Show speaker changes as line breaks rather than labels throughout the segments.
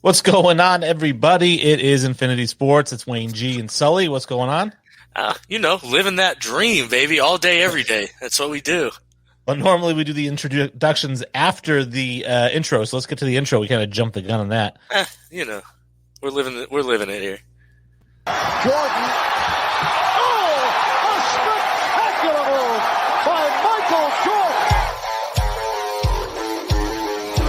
What's going on, everybody? It is Infinity Sports. It's Wayne G and Sully. What's going on?
Living that dream, baby, all day, every day. That's what we do.
Well, normally we do the introductions after the intro, so let's get to the intro. We kind of jumped the gun on that.
We're living it here.
Jordan. Oh, a spectacular move by Michael Jordan.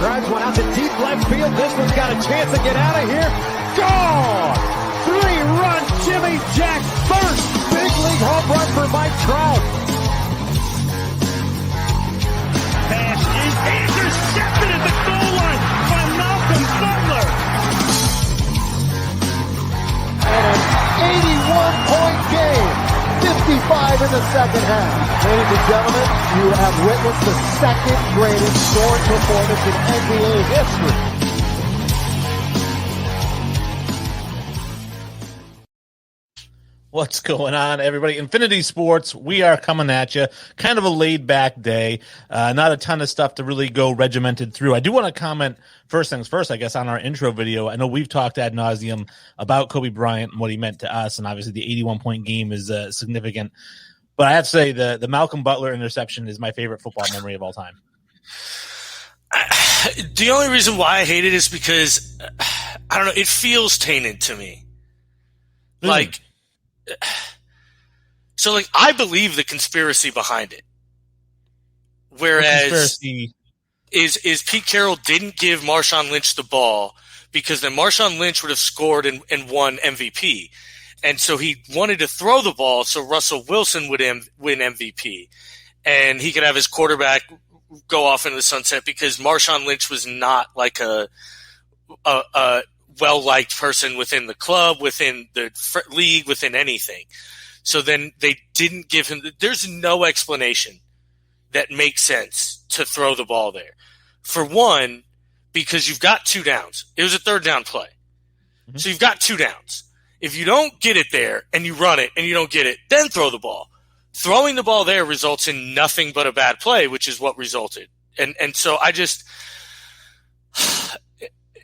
Drives one out to deep left field. This one's got a chance to get out of here. Gone! Three-run Jimmy Jack first big league home run for Mike Trout.
Pass is intercepted at the goal line by Malcolm Butler.
And an 81-point game. 55 in the second half. Ladies and gentlemen, you have witnessed the second greatest scoring performance in NBA history.
What's going on, everybody? Infinity Sports, we are coming at you. Kind of a laid-back day. Not a ton of stuff to really go regimented through. I do want to comment, first things first, I guess, on our intro video. I know we've talked ad nauseum about Kobe Bryant and what he meant to us, and obviously the 81-point game is significant. But I have to say the Malcolm Butler interception is my favorite football memory of all time.
The only reason why I hate it is because, I don't know, it feels tainted to me. I believe the conspiracy behind it. Whereas is Pete Carroll didn't give Marshawn Lynch the ball because then Marshawn Lynch would have scored and won MVP. And so he wanted to throw the ball so Russell Wilson would win MVP. And he could have his quarterback go off into the sunset because Marshawn Lynch was not like a well-liked person within the club, within the league, within anything. So then they didn't give him – there's no explanation that makes sense to throw the ball there. For one, because you've got two downs. It was a third down play. Mm-hmm. So you've got two downs. If you don't get it there and you run it and you don't get it, then throw the ball. Throwing the ball there results in nothing but a bad play, which is what resulted. And so I just –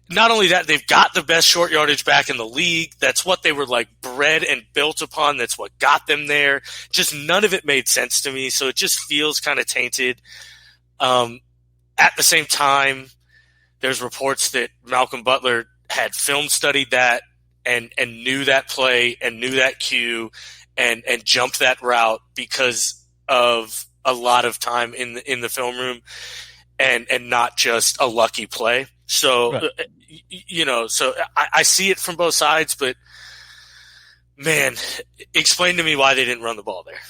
not only that, they've got the best short yardage back in the league. That's what they were like bred and built upon. That's what got them there. Just none of it made sense to me. So it just feels kind of tainted. At the same time, there's reports that Malcolm Butler had film studied that and knew that play and knew that cue and jumped that route because of a lot of time in the film room and not just a lucky play. So, right. So I see it from both sides, but man, explain to me why they didn't run the ball there.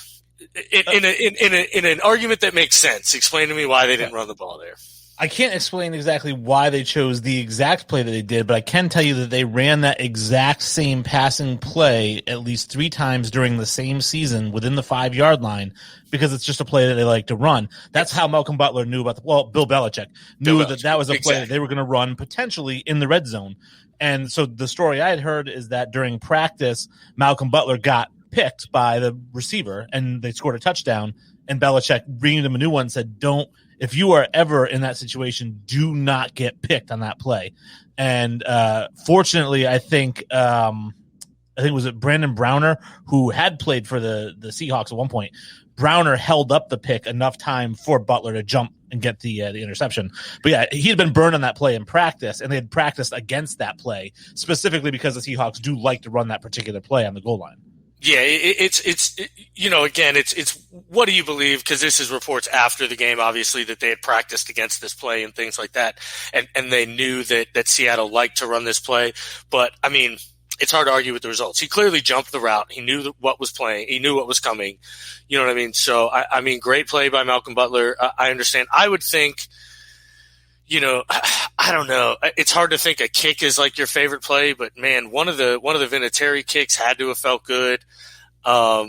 In an argument that makes sense, explain to me why they didn't run the ball there.
I can't explain exactly why they chose the exact play that they did, but I can tell you that they ran that exact same passing play at least 3 times during the same season within the 5-yard line because it's just a play that they like to run. That's how Malcolm Butler knew about Bill Belichick knew that was a play that they were going to run potentially in the red zone. And so the story I had heard is that during practice, Malcolm Butler got picked by the receiver and they scored a touchdown, and Belichick bringing them a new one and said, if you are ever in that situation, do not get picked on that play. And fortunately, I think it was Brandon Browner who had played for the Seahawks at one point. Browner held up the pick enough time for Butler to jump and get the interception. But yeah, he had been burned on that play in practice, and they had practiced against that play specifically because the Seahawks do like to run that particular play on the goal line.
Yeah, it's what do you believe? Because this is reports after the game, obviously, that they had practiced against this play and things like that, and they knew that Seattle liked to run this play. But I mean, it's hard to argue with the results. He clearly jumped the route. He knew what was playing. He knew what was coming. You know what I mean? So I mean, great play by Malcolm Butler. I understand. I would think. I don't know. It's hard to think a kick is like your favorite play, but man, one of the Vinatieri kicks had to have felt good. Yeah,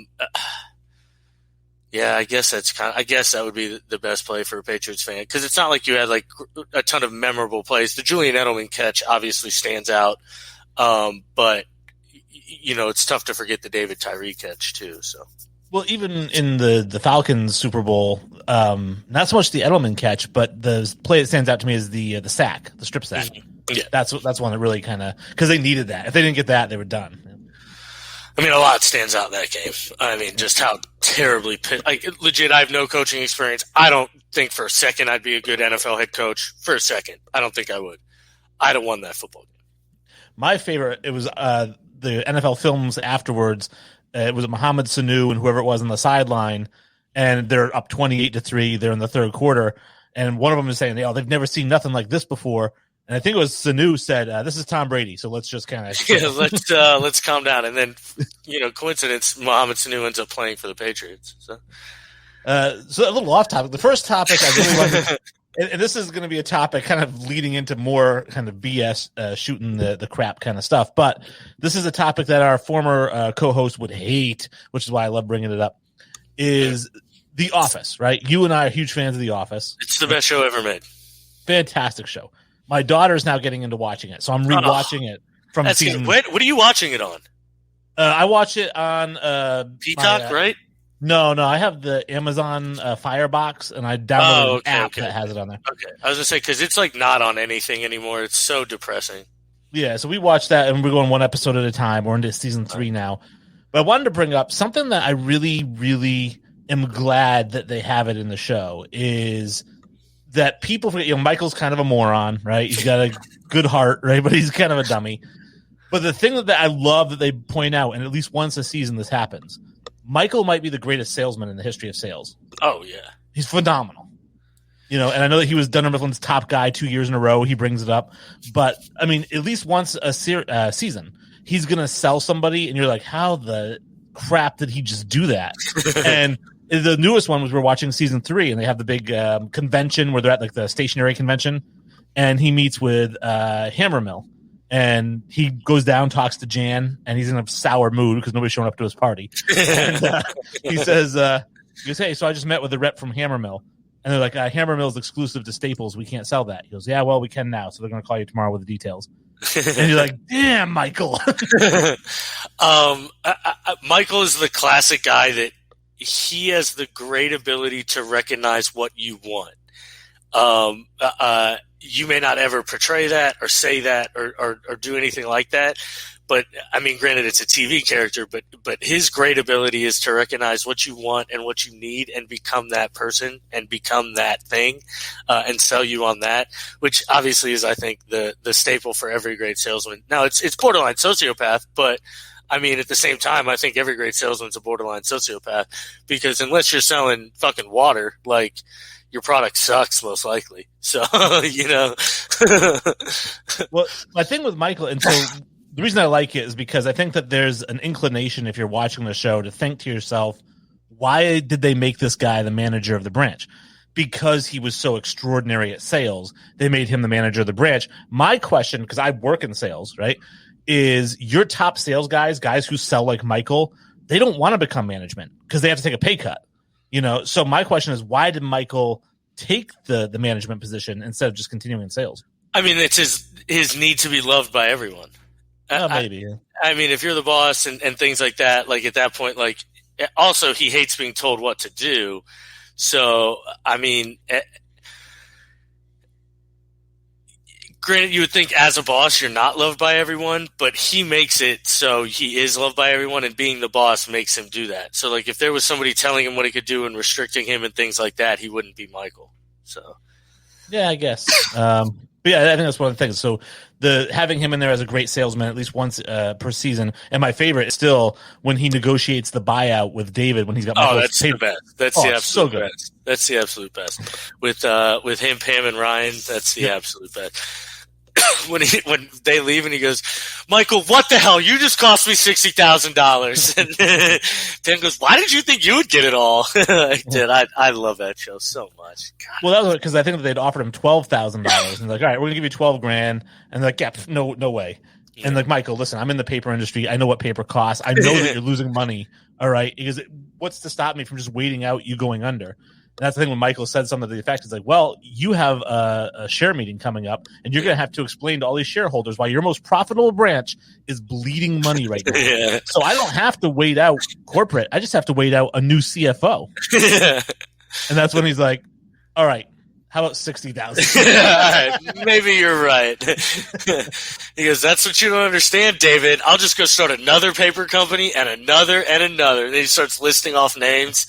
I guess that would be the best play for a Patriots fan because it's not like you had like a ton of memorable plays. The Julian Edelman catch obviously stands out, but it's tough to forget the David Tyree catch too. So.
Well, even in the Falcons Super Bowl, not so much the Edelman catch, but the play that stands out to me is the sack, the strip sack.
Yeah.
That's one that really kind of, because they needed that. If they didn't get that, they were done.
I mean, a lot stands out in that game. I mean, just how terribly legit. I have no coaching experience. I don't think for a second I'd be a good NFL head coach. For a second, I don't think I would. I'd have won that football game.
My favorite, it was the NFL films afterwards. It was Mohamed Sanu and whoever it was on the sideline, and they're up 28-3. They're in the third quarter, and one of them is saying, they've never seen nothing like this before. And I think it was Sanu said, "This is Tom Brady, so let's just kind of
let's calm down." And then, coincidence, Mohamed Sanu ends up playing for the Patriots. So
a little off topic. The first topic I really wanted, and this is going to be a topic kind of leading into more kind of BS shooting the crap kind of stuff. But this is a topic that our former co-host would hate, which is why I love bringing it up. Is The Office, right? You and I are huge fans of The Office.
It's the best show ever made.
Fantastic show. My daughter's now getting into watching it, so I'm rewatching it from season.
What are you watching it on?
I watch it on
Peacock, right?
No, I have the Amazon Firebox, and I downloaded an app that has it on there.
Okay, I was gonna say because it's like not on anything anymore. It's so depressing.
Yeah, so we watched that, and we're going one episode at a time. We're into season 3 now, but I wanted to bring up something that I really, really am glad that they have it in the show is that people forget, Michael's kind of a moron, right? He's got a good heart, right? But he's kind of a dummy. But the thing that I love that they point out, and at least once a season this happens, Michael might be the greatest salesman in the history of sales.
Oh, yeah.
He's phenomenal. And I know that he was Dunder Mifflin's top guy 2 years in a row. He brings it up. But, I mean, at least once a season, he's going to sell somebody, and you're like, how the crap did he just do that? And the newest one was we're watching season 3, and they have the big convention where they're at like the stationary convention, and he meets with Hammermill, and he goes down, talks to Jan, and he's in a sour mood because nobody's showing up to his party. And he says, "Hey, so I just met with the rep from Hammermill," and they're like, "Hammermill's exclusive to Staples. We can't sell that." He goes, "Yeah, well, we can now, so they're going to call you tomorrow with the details." And you're like, "Damn, Michael."
Michael is the classic guy that he has the great ability to recognize what you want. You may not ever portray that or say that or do anything like that. But I mean, granted, it's a TV character, but his great ability is to recognize what you want and what you need and become that person and become that thing, and sell you on that, which obviously is, I think, the staple for every great salesman. Now it's borderline sociopath, but I mean, at the same time, I think every great salesman's a borderline sociopath because unless you're selling fucking water, like, your product sucks most likely. So,
Well, my thing with Michael, and so the reason I like it is because I think that there's an inclination if you're watching the show to think to yourself, why did they make this guy the manager of the branch? Because he was so extraordinary at sales, they made him the manager of the branch. My question, because I work in sales, right, is your top sales guys who sell like Michael, they don't want to become management because they have to take a pay cut. So my question is, why did Michael take the management position instead of just continuing in sales?
I mean, it's his need to be loved by everyone.
Maybe. Yeah.
I mean, if you're the boss and things like that, like at that point, like also he hates being told what to do. So, I mean, granted, you would think as a boss you're not loved by everyone, but he makes it so he is loved by everyone, and being the boss makes him do that. So, like, if there was somebody telling him what he could do and restricting him and things like that, he wouldn't be Michael. So,
yeah, I guess. But yeah, I think that's one of the things. So having him in there as a great salesman at least once per season, and my favorite is still when he negotiates the buyout with David when he's got.
That's the best. That's the absolute best. That's the absolute best. With him, Pam, and Ryan, that's the absolute best. When they leave and he goes, "Michael, what the hell? You just cost me $60,000." And Tim goes, "Why did you think you would get it all?" I love that show so much. God.
Well, that was because I think that they'd offered him $12,000, and like, all right, we're gonna give you $12,000, and they're like, yeah, no way. Yeah. And like, Michael, listen, I'm in the paper industry. I know what paper costs. I know that you're losing money. All right, because what's to stop me from just waiting out you going under? And that's the thing when Michael said something to the effect, it's like, well, you have a share meeting coming up, and you're going to have to explain to all these shareholders why your most profitable branch is bleeding money right now.
Yeah.
So I don't have to wait out corporate. I just have to wait out a new CFO.
Yeah.
And that's when he's like, all right, How about 60,000?
Maybe you're right. He goes, that's what you don't understand, David. I'll just go start another paper company and another and another. And then he starts listing off names.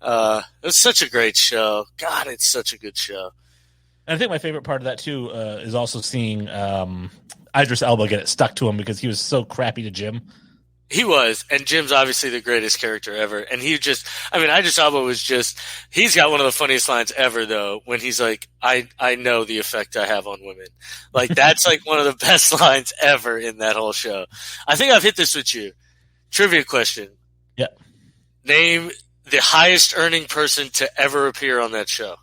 It was such a great show. God, it's such a good show.
And I think my favorite part of that, too, is also seeing Idris Elba get it stuck to him because he was so crappy to Jim.
He was, and Jim's obviously the greatest character ever. And Idris Elba was just, he's got one of the funniest lines ever, though, when he's like, I know the effect I have on women. Like, that's like one of the best lines ever in that whole show. I think I've hit this with you. Trivia question.
Yeah.
Name the highest earning person to ever appear on that show.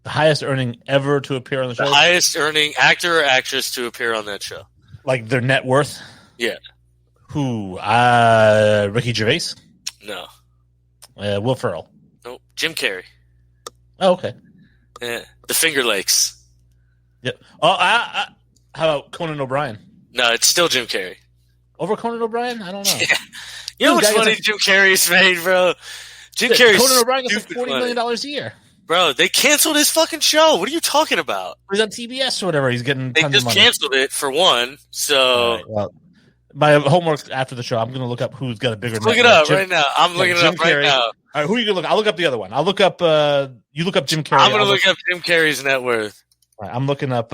The highest earning ever to appear on the show?
The highest earning actor or actress to appear on that show.
Like their net worth?
Yeah.
Who? Ricky Gervais?
No.
Will Ferrell?
Nope. Jim Carrey.
Oh, okay.
Yeah. The Finger Lakes.
Yep. Oh, how about Conan O'Brien?
No, it's still Jim Carrey.
Over Conan O'Brien? I don't know.
Yeah. You know what's funny? Jim Carrey's made, bro.
Conan O'Brien gets like $40 million a year.
Bro, they canceled his fucking show. What are you talking about?
He's on TBS or whatever. He's getting
They
tons
just
of money.
canceled it for one. So
right, well, my homework after the show, I'm going to look up who's got a bigger.
Look it up right now. I'm looking it up right now.
All right, who are you going to look? I'll look up the other one. I'll look up. You look up Jim Carrey.
I'm going to look up Jim Carrey's net worth.
All right, I'm looking up.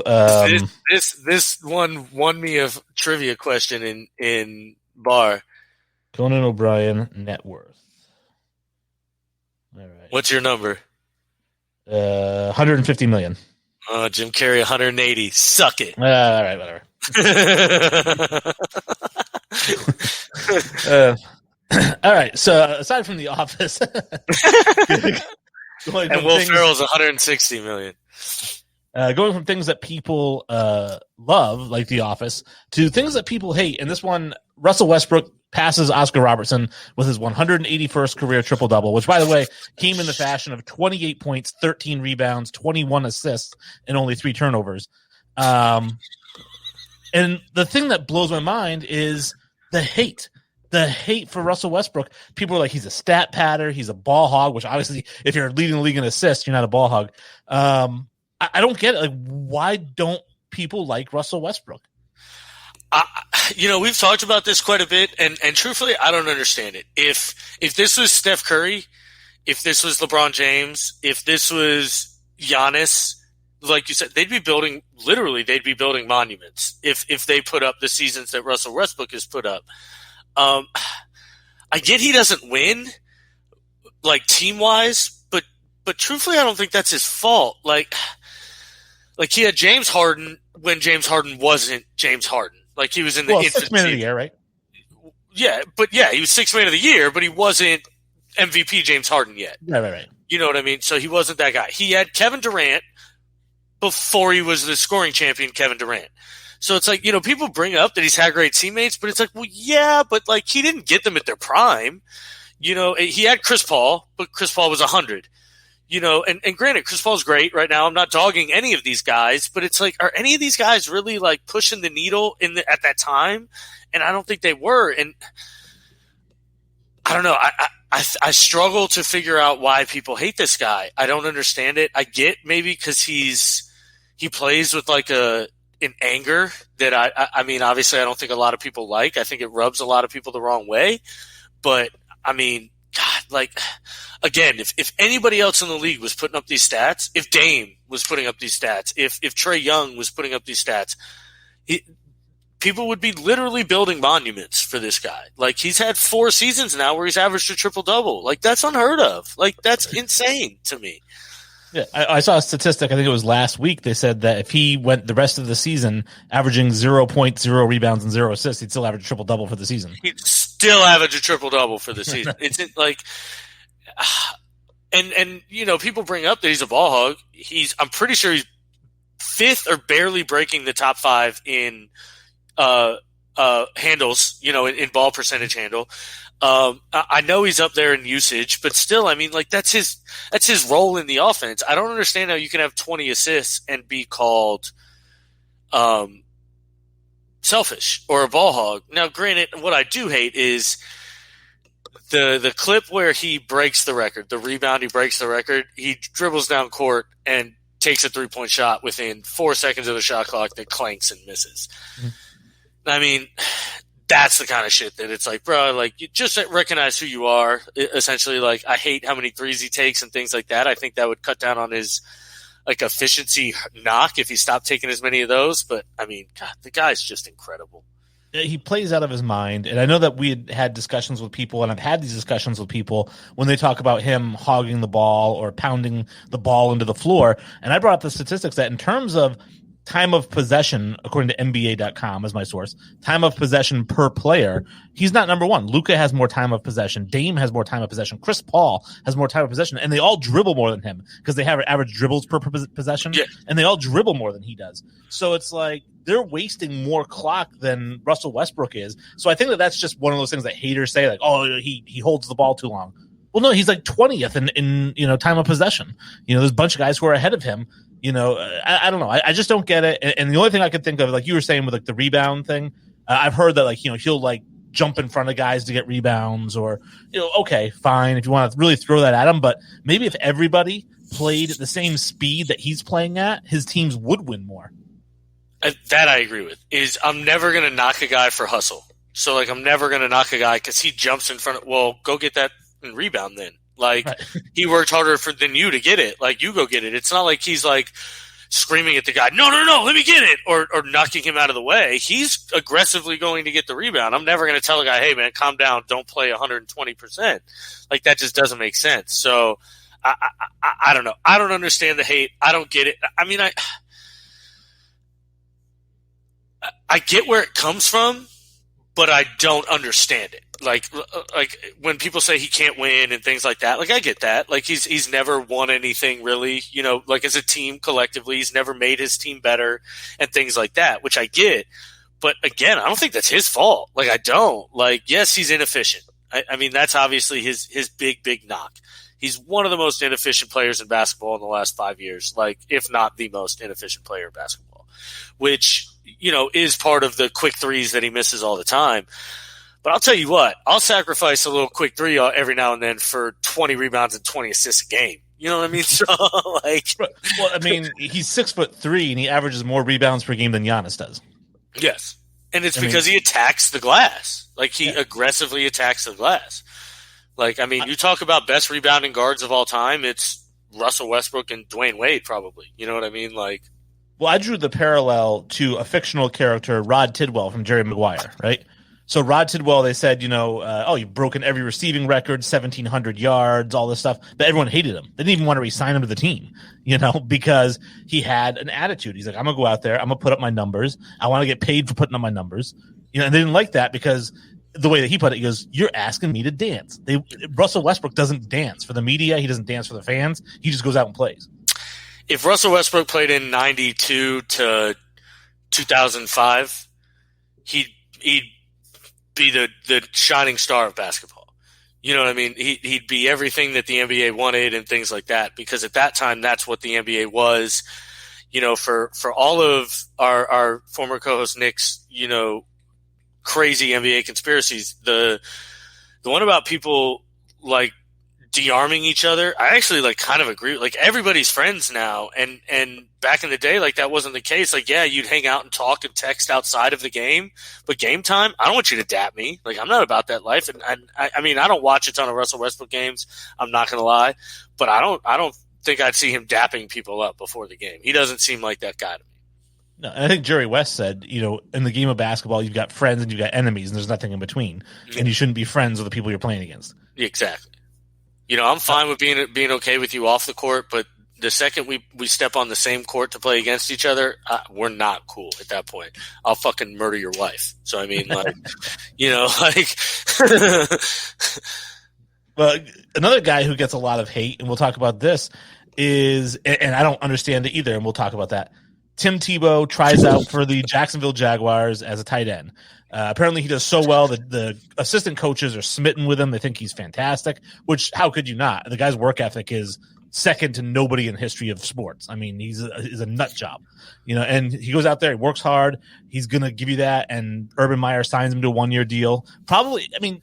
This one won me a trivia question in bar.
Conan O'Brien net worth. All right.
What's your number?
150 million.
Oh, Jim Carrey, 180. Suck it.
All right, whatever. All right. So aside from The Office,
and Will Ferrell's 160 million.
Going from things that people love, like The Office, to things that people hate. And this one, Russell Westbrook passes Oscar Robertson with his 181st career triple-double, which, by the way, came in the fashion of 28 points, 13 rebounds, 21 assists, and only 3 turnovers. And the thing that blows my mind is the hate. The hate for Russell Westbrook. People are like, he's a stat patter, he's a ball hog, which obviously, if you're leading the league in assists, you're not a ball hog. I don't get it. Like, why don't people like Russell Westbrook?
We've talked about this quite a bit, and truthfully, I don't understand it. If this was Steph Curry, if this was LeBron James, if this was Giannis, like you said, they'd be building monuments if they put up the seasons that Russell Westbrook has put up. I get he doesn't win, like team-wise, but truthfully, I don't think that's his fault. Like he had James Harden when James Harden wasn't James Harden. Like he was in the
Sixth Man of the Year, right?
Yeah, but yeah, he was Sixth Man of the Year, but he wasn't MVP James Harden yet.
Right.
You know what I mean? So he wasn't that guy. He had Kevin Durant before he was the scoring champion, Kevin Durant. So it's like, people bring up that he's had great teammates, but it's like, well, yeah, but like he didn't get them at their prime. He had Chris Paul, but Chris Paul was 100. And granted, Chris Paul's great right now. I'm not dogging any of these guys, but it's like, are any of these guys really like pushing the needle at that time? And I don't think they were. And I don't know. I struggle to figure out why people hate this guy. I don't understand it. I get maybe because he plays with like an anger that I mean, obviously I don't think a lot of people like. I think it rubs a lot of people the wrong way, but I mean, God, like, again, if anybody else in the league was putting up these stats, if Dame was putting up these stats, if Trae Young was putting up these stats, people would be literally building monuments for this guy. Like, he's had 4 seasons now where he's averaged a triple-double. Like, that's unheard of. Like, that's insane to me.
Yeah, I saw a statistic, I think it was last week, they said that if he went the rest of the season averaging 0 points, 0 rebounds, and 0 assists, he'd still average a triple-double for the season.
He'd still average a triple-double for the season. It's like – and people bring up that he's a ball hog. I'm pretty sure he's 5th or barely breaking the top 5 in handles, in ball percentage handle. I know he's up there in usage, but still, I mean, like that's his role in the offense. I don't understand how you can have 20 assists and be called selfish or a ball hog. Now, granted, what I do hate is the clip where he breaks the record, the rebound, he breaks the record, he dribbles down court and takes a 3-point shot within 4 seconds of the shot clock that clanks and misses. Mm-hmm. I mean, that's the kind of shit that it's like, bro, like, you just recognize who you are. Essentially, like, I hate how many threes he takes and things like that. I think that would cut down on his, like, efficiency knock if he stopped taking as many of those. But, I mean, God, the guy's just incredible.
He plays out of his mind. And I know that we had discussions with people, and I've had these discussions with people when they talk about him hogging the ball or pounding the ball into the floor. And I brought up the statistics that in terms of time of possession, according to NBA.com as my source, time of possession per player, he's not number one. Luka has more time of possession. Dame has more time of possession. Chris Paul has more time of possession. And they all dribble more than him because they have average dribbles per possession. Yeah. And they all dribble more than he does. So it's like they're wasting more clock than Russell Westbrook is. So I think that that's just one of those things that haters say, like, oh, he holds the ball too long. Well, no, he's like 20th in time of possession. There's a bunch of guys who are ahead of him. I don't know. I just don't get it. And the only thing I could think of, like you were saying with like the rebound thing, I've heard that like, he'll like jump in front of guys to get rebounds or, okay, fine. If you want to really throw that at him, but maybe if everybody played at the same speed that he's playing at, his teams would win more.
That I agree with. I'm never going to knock a guy for hustle. So like, I'm never going to knock a guy because he jumps in front of, well, go get that and rebound then. Like, right. He worked harder than you to get it. Like, you go get it. It's not like he's, like, screaming at the guy, no, let me get it, or knocking him out of the way. He's aggressively going to get the rebound. I'm never going to tell a guy, hey, man, calm down, don't play 120%. Like, that just doesn't make sense. So, I don't know. I don't understand the hate. I don't get it. I mean, I get where it comes from, but I don't understand it. Like when people say he can't win and things like that, like I get that. Like he's never won anything really, like as a team collectively, he's never made his team better and things like that, which I get. But again, I don't think that's his fault. Like I don't. Like, yes, he's inefficient. I mean, that's obviously his big knock. He's one of the most inefficient players in basketball in the last 5 years, like if not the most inefficient player in basketball, which, is part of the quick threes that he misses all the time. But I'll tell you what, I'll sacrifice a little quick three every now and then for 20 rebounds and 20 assists a game. You know what I mean? So, like,
well, I mean, he's 6'3" and he averages more rebounds per game than Giannis does.
Yes, and it's because he attacks the glass. Like he aggressively attacks the glass. Like, I mean, you talk about best rebounding guards of all time, it's Russell Westbrook and Dwayne Wade, probably. You know what I mean? Like,
well, I drew the parallel to a fictional character, Rod Tidwell from Jerry Maguire, right? So Rod Tidwell, they said, you've broken every receiving record, 1,700 yards, all this stuff. But everyone hated him. They didn't even want to re-sign him to the team, because he had an attitude. He's like, I'm going to go out there. I'm going to put up my numbers. I want to get paid for putting up my numbers. And they didn't like that because the way that he put it, he goes, you're asking me to dance. Russell Westbrook doesn't dance for the media. He doesn't dance for the fans. He just goes out and plays.
If Russell Westbrook played in 92 to 2005, he'd be the shining star of basketball. You know what I mean? He'd be everything that the NBA wanted and things like that, because at that time, that's what the NBA was. For all of our former co-host Nick's, crazy NBA conspiracies, the one about people like de-arming each other, I actually like kind of agree. Like everybody's friends now, and back in the day, like that wasn't the case. Like, yeah, you'd hang out and talk and text outside of the game, but game time, I don't want you to dap me. Like, I'm not about that life. And I mean, I don't watch a ton of Russell Westbrook games. I'm not gonna lie, but I don't think I'd see him dapping people up before the game. He doesn't seem like that guy to me.
No, I think Jerry West said, in the game of basketball, you've got friends and you've got enemies, and there's nothing in between, and you shouldn't be friends with the people you're playing against.
Exactly. I'm fine with being okay with you off the court, but the second we step on the same court to play against each other, we're not cool at that point. I'll fucking murder your wife. So, I mean, like,
Well, another guy who gets a lot of hate, and we'll talk about this, is, and I don't understand it either, and we'll talk about that. Tim Tebow tries out for the Jacksonville Jaguars as a tight end. Apparently he does so well that the assistant coaches are smitten with him. They think he's fantastic, which how could you not? The guy's work ethic is second to nobody in the history of sports. I mean, he's a nut job, and he goes out there, he works hard. He's going to give you that. And Urban Meyer signs him to a 1-year deal. Probably, I mean,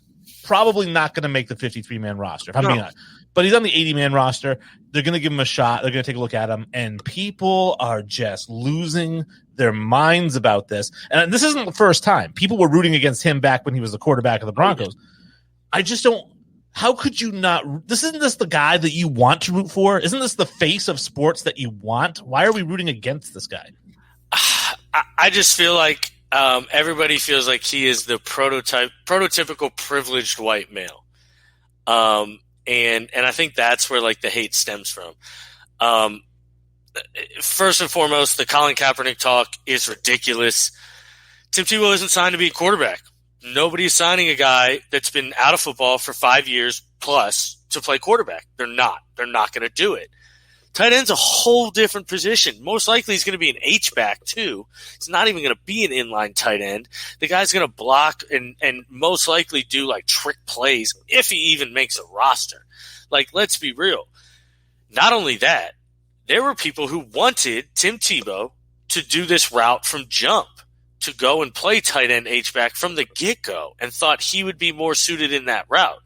probably not going to make the 53-man roster, if I'm being honest. But he's on the 80-man roster. They're going to give him a shot. They're going to take a look at him. And people are just losing their minds about this. And this isn't the first time. People were rooting against him back when he was the quarterback of the Broncos. I just don't – how could you not – isn't this the guy that you want to root for? Isn't this the face of sports that you want? Why are we rooting against this guy?
I just feel like everybody feels like he is the prototypical privileged white male. And I think that's where like the hate stems from. First and foremost, the Colin Kaepernick talk is ridiculous. Tim Tebow isn't signed to be a quarterback. Nobody's signing a guy that's been out of football for 5 years plus to play quarterback. They're not. They're not going to do it. Tight end's a whole different position. Most likely he's going to be an H-back too. He's not even going to be an inline tight end. The guy's going to block and most likely do like trick plays if he even makes a roster. Like, let's be real. Not only that, there were people who wanted Tim Tebow to do this route from jump, to go and play tight end H-back from the get-go, and thought he would be more suited in that route.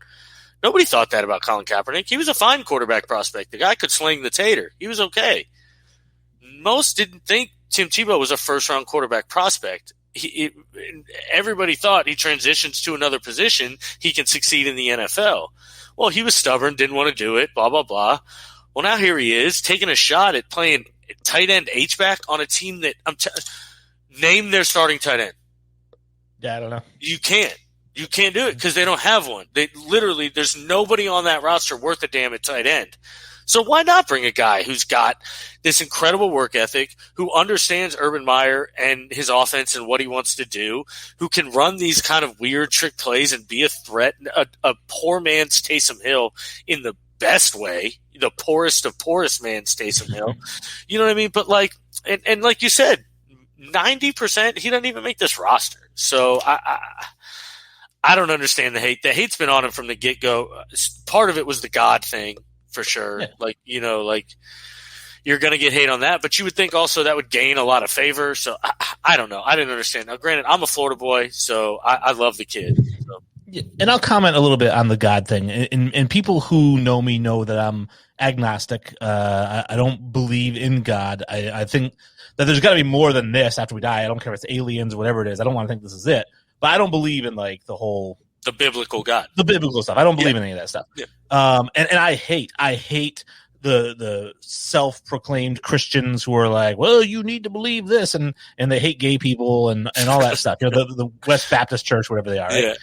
Nobody thought that about Colin Kaepernick. He was a fine quarterback prospect. The guy could sling the tater. He was okay. Most didn't think Tim Tebow was a first-round quarterback prospect. Everybody thought he transitions to another position, he can succeed in the NFL. Well, he was stubborn, didn't want to do it, blah, blah, blah. Well, now here he is, taking a shot at playing tight end H-back on a team that name their starting tight end.
Yeah, I don't know.
You can't. You can't do it because they don't have one. There's nobody on that roster worth a damn at tight end. So why not bring a guy who's got this incredible work ethic, who understands Urban Meyer and his offense and what he wants to do, who can run these kind of weird trick plays and be a threat, a poor man's Taysom Hill in the best way, the poorest of poorest man's Taysom Hill. You know what I mean? But like, and like you said, 90%, he doesn't even make this roster. So I don't understand the hate. The hate's been on him from the get-go. Part of it was the God thing, for sure. Yeah. Like, you're going to get hate on that, but you would think also that would gain a lot of favor. So I don't know. I didn't understand. Now, granted, I'm a Florida boy, so I love the kid. So.
Yeah, and I'll comment a little bit on the God thing. And people who know me know that I'm agnostic. I don't believe in God. I think that there's got to be more than this after we die. I don't care if it's aliens or whatever it is. I don't want to think this is it. But I don't believe in like the
biblical God,
the biblical stuff. I don't believe in any of that stuff.
Yeah.
And I hate the self-proclaimed Christians who are like, well, you need to believe this, and they hate gay people and all that stuff. The West Baptist Church, whatever they are. Right? Yeah.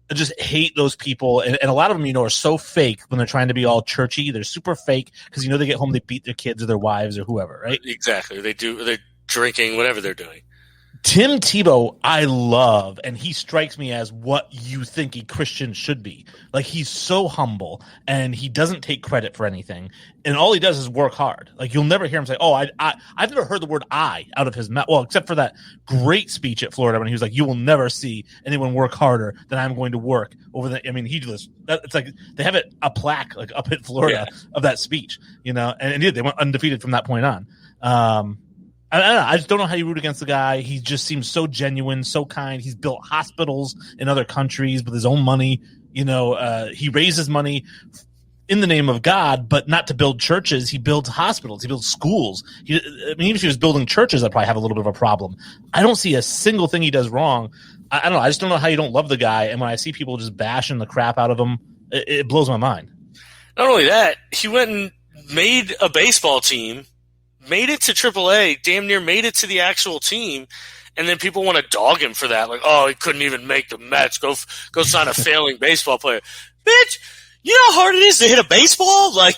I just hate those people, and a lot of them, are so fake when they're trying to be all churchy. They're super fake because they get home, they beat their kids or their wives or whoever, right?
Exactly. They're drinking, whatever they're doing.
Tim Tebow, I love, and he strikes me as what you think a Christian should be. Like, he's so humble, and he doesn't take credit for anything, and all he does is work hard. Like, you'll never hear him say, I've never heard the word I out of his mouth. Well, except for that great speech at Florida when he was like, you will never see anyone work harder than I'm going to work over the – I mean, it's like they have a plaque, like, up at Florida of that speech, and they went undefeated from that point on. I don't know. I just don't know how you root against the guy. He just seems so genuine, so kind. He's built hospitals in other countries with his own money. He raises money in the name of God, but not to build churches. He builds hospitals. He builds schools. Even if he was building churches, I'd probably have a little bit of a problem. I don't see a single thing he does wrong. I don't know. I just don't know how you don't love the guy. And when I see people just bashing the crap out of him, it blows my mind.
Not only that, he went and made a baseball team, made it to AAA, damn near made it to the actual team, and then people want to dog him for that. Like, oh, he couldn't even make the Mets. Go sign a failing baseball player. Bitch, you know how hard it is to hit a baseball? Like,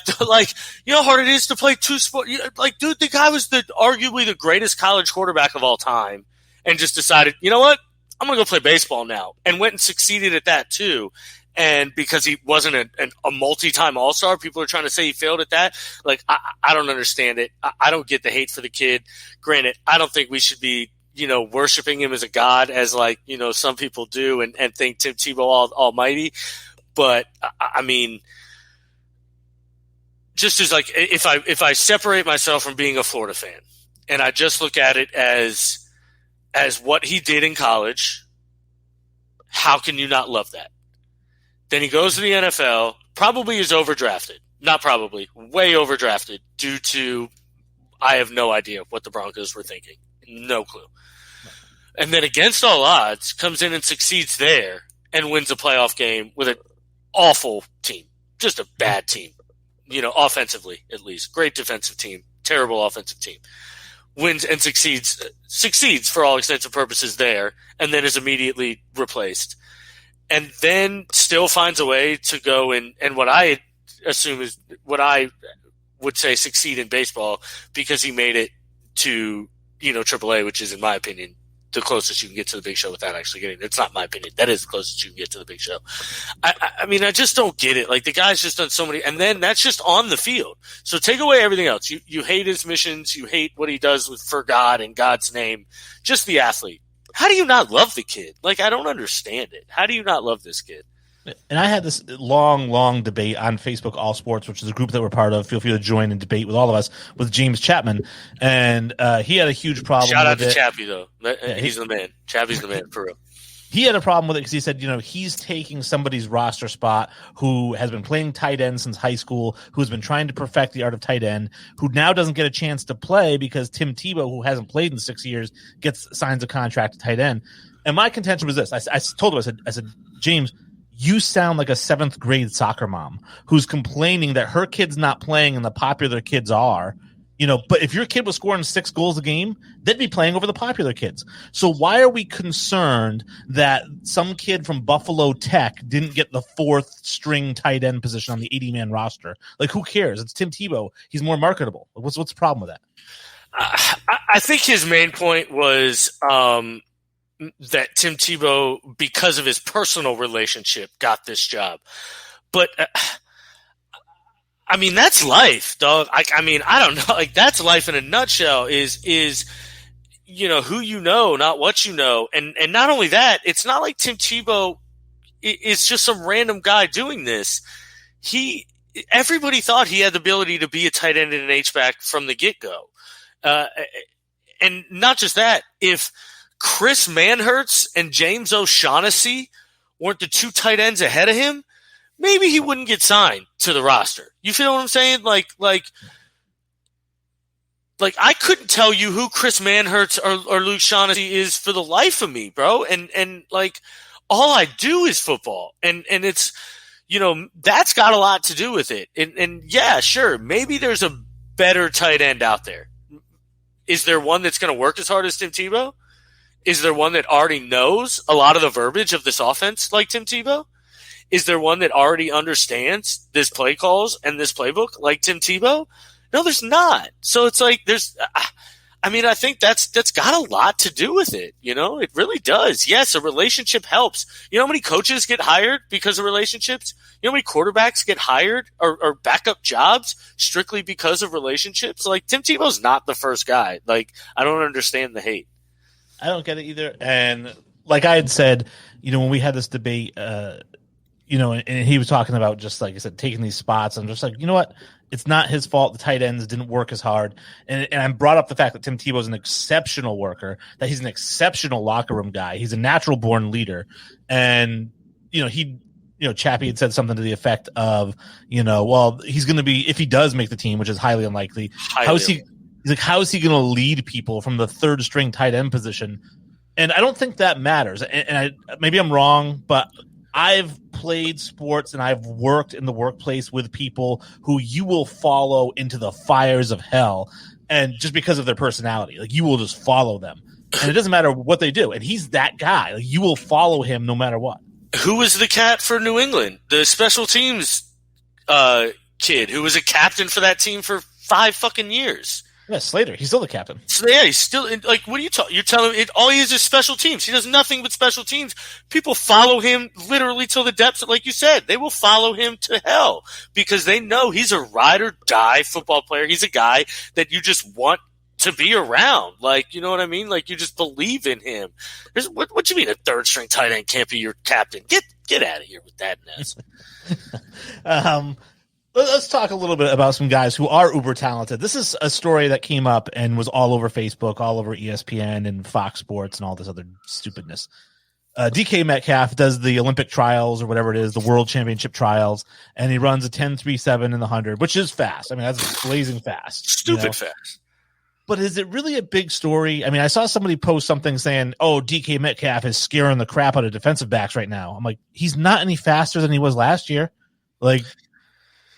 you know how hard it is to play two sports? Like, dude, the guy was arguably the greatest college quarterback of all time, and just decided, you know what? I'm going to go play baseball now, and went and succeeded at that too. And because he wasn't a multi-time all-star, people are trying to say he failed at that. Like, I don't understand it. I don't get the hate for the kid. Granted, I don't think we should be, worshiping him as a god, as like, some people do and think Tim Tebow almighty. But I mean, just as like, if I separate myself from being a Florida fan and I just look at it as what he did in college, how can you not love that? Then he goes to the NFL, probably is overdrafted. Not probably, way overdrafted due to I have no idea what the Broncos were thinking. No clue. And then against all odds, comes in and succeeds there and wins a playoff game with an awful team. Just a bad team. Offensively at least. Great defensive team. Terrible offensive team. Wins and succeeds for all intents and purposes there, and then is immediately replaced. And then still finds a way to go and what I assume is what I would say succeed in baseball, because he made it to, AAA, which is, in my opinion, the closest you can get to the big show without actually getting it. It's not my opinion. That is the closest you can get to the big show. I mean, I just don't get it. Like, the guy's just done so many, and then that's just on the field. So take away everything else. You hate his missions. You hate what he does for God and God's name. Just the athlete. How do you not love the kid? Like, I don't understand it. How do you not love this kid?
And I had this long debate on Facebook All Sports, which is a group that we're part of. Feel free to join and debate with all of us, with James Chapman. And he had a huge problem
Shout out
with
to Chappie, though. He's the man. Chappie's the man, for real.
He had a problem with it because he said, he's taking somebody's roster spot who has been playing tight end since high school, who's been trying to perfect the art of tight end, who now doesn't get a chance to play because Tim Tebow, who hasn't played in 6 years, signs a contract to tight end. And my contention was this. I told him, I said, James, you sound like a 7th grade soccer mom who's complaining that her kid's not playing and the popular kids are. But if your kid was scoring 6 goals a game, they'd be playing over the popular kids. So why are we concerned that some kid from Buffalo Tech didn't get the 4th string tight end position on the 80-man roster? Like, who cares? It's Tim Tebow. He's more marketable. What's the problem with that?
I think his main point was that Tim Tebow, because of his personal relationship, got this job. But I mean, that's life, dog. I mean, I don't know. Like, that's life in a nutshell. Is who you know, not what you know. And not only that, it's not like Tim Tebow is just some random guy doing this. Everybody thought he had the ability to be a tight end and an H-back from the get-go. And not just that, if Chris Manhertz and James O'Shaughnessy weren't the 2 tight ends ahead of him, maybe he wouldn't get signed to the roster. You feel what I'm saying? Like I couldn't tell you who Chris Manhertz or Luke Shaughnessy is for the life of me, bro. And like, all I do is football. And it's, that's got a lot to do with it. And yeah, sure, maybe there's a better tight end out there. Is there one that's going to work as hard as Tim Tebow? Is there one that already knows a lot of the verbiage of this offense like Tim Tebow? Is there one that already understands this play calls and this playbook like Tim Tebow? No, there's not. So it's like I think that's got a lot to do with it. It really does. Yes, a relationship helps. You know how many coaches get hired because of relationships? You know how many quarterbacks get hired or backup jobs strictly because of relationships? Like, Tim Tebow's not the first guy. Like, I don't understand the hate.
I don't get it either. And like I had said, when we had this debate, and he was talking about, just like I said, taking these spots. I'm just like, you know what? It's not his fault. The tight ends didn't work as hard. And I brought up the fact that Tim Tebow is an exceptional worker, that he's an exceptional locker room guy. He's a natural born leader. And, Chappie had said something to the effect of, well, he's going to be, if he does make the team, which is highly unlikely, how is he going to lead people from the 3rd string tight end position? And I don't think that matters. And maybe I'm wrong, but I've played sports and I've worked in the workplace with people who you will follow into the fires of hell, and just because of their personality, like, you will just follow them, and it doesn't matter what they do. And he's that guy. Like, you will follow him no matter what.
Who was the cat for New England? The special teams kid who was a captain for that team for 5 fucking years.
Yeah, Slater. He's still the captain.
So yeah, he's still like. What are you talking? You're telling me all he is special teams. He does nothing but special teams. People follow him literally till the depths. Like you said, they will follow him to hell because they know he's a ride or die football player. He's a guy that you just want to be around. Like, you know what I mean? Like, you just believe in him. What you mean a 3rd string tight end can't be your captain? Get out of here with that mess.
Let's talk a little bit about some guys who are uber talented. This is a story that came up and was all over Facebook, all over ESPN and Fox Sports and all this other stupidness. DK Metcalf does the Olympic trials or whatever it is, the World Championship trials, and he runs a 10.37 in the 100, which is fast. I mean, that's blazing fast.
Stupid fast.
But is it really a big story? I mean, I saw somebody post something saying, "Oh, DK Metcalf is scaring the crap out of defensive backs right now." I'm like, he's not any faster than he was last year. Like,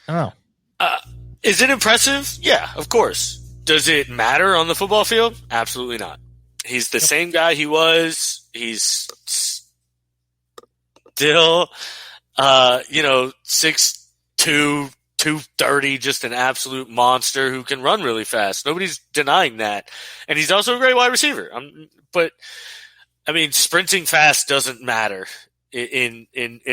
I don't know.
Is it impressive? Yeah, of course. Does it matter on the football field? Absolutely not. He's the same guy he was. He's still, 6'2", 230, just an absolute monster who can run really fast. Nobody's denying that. And he's also a great wide receiver. But sprinting fast doesn't matter in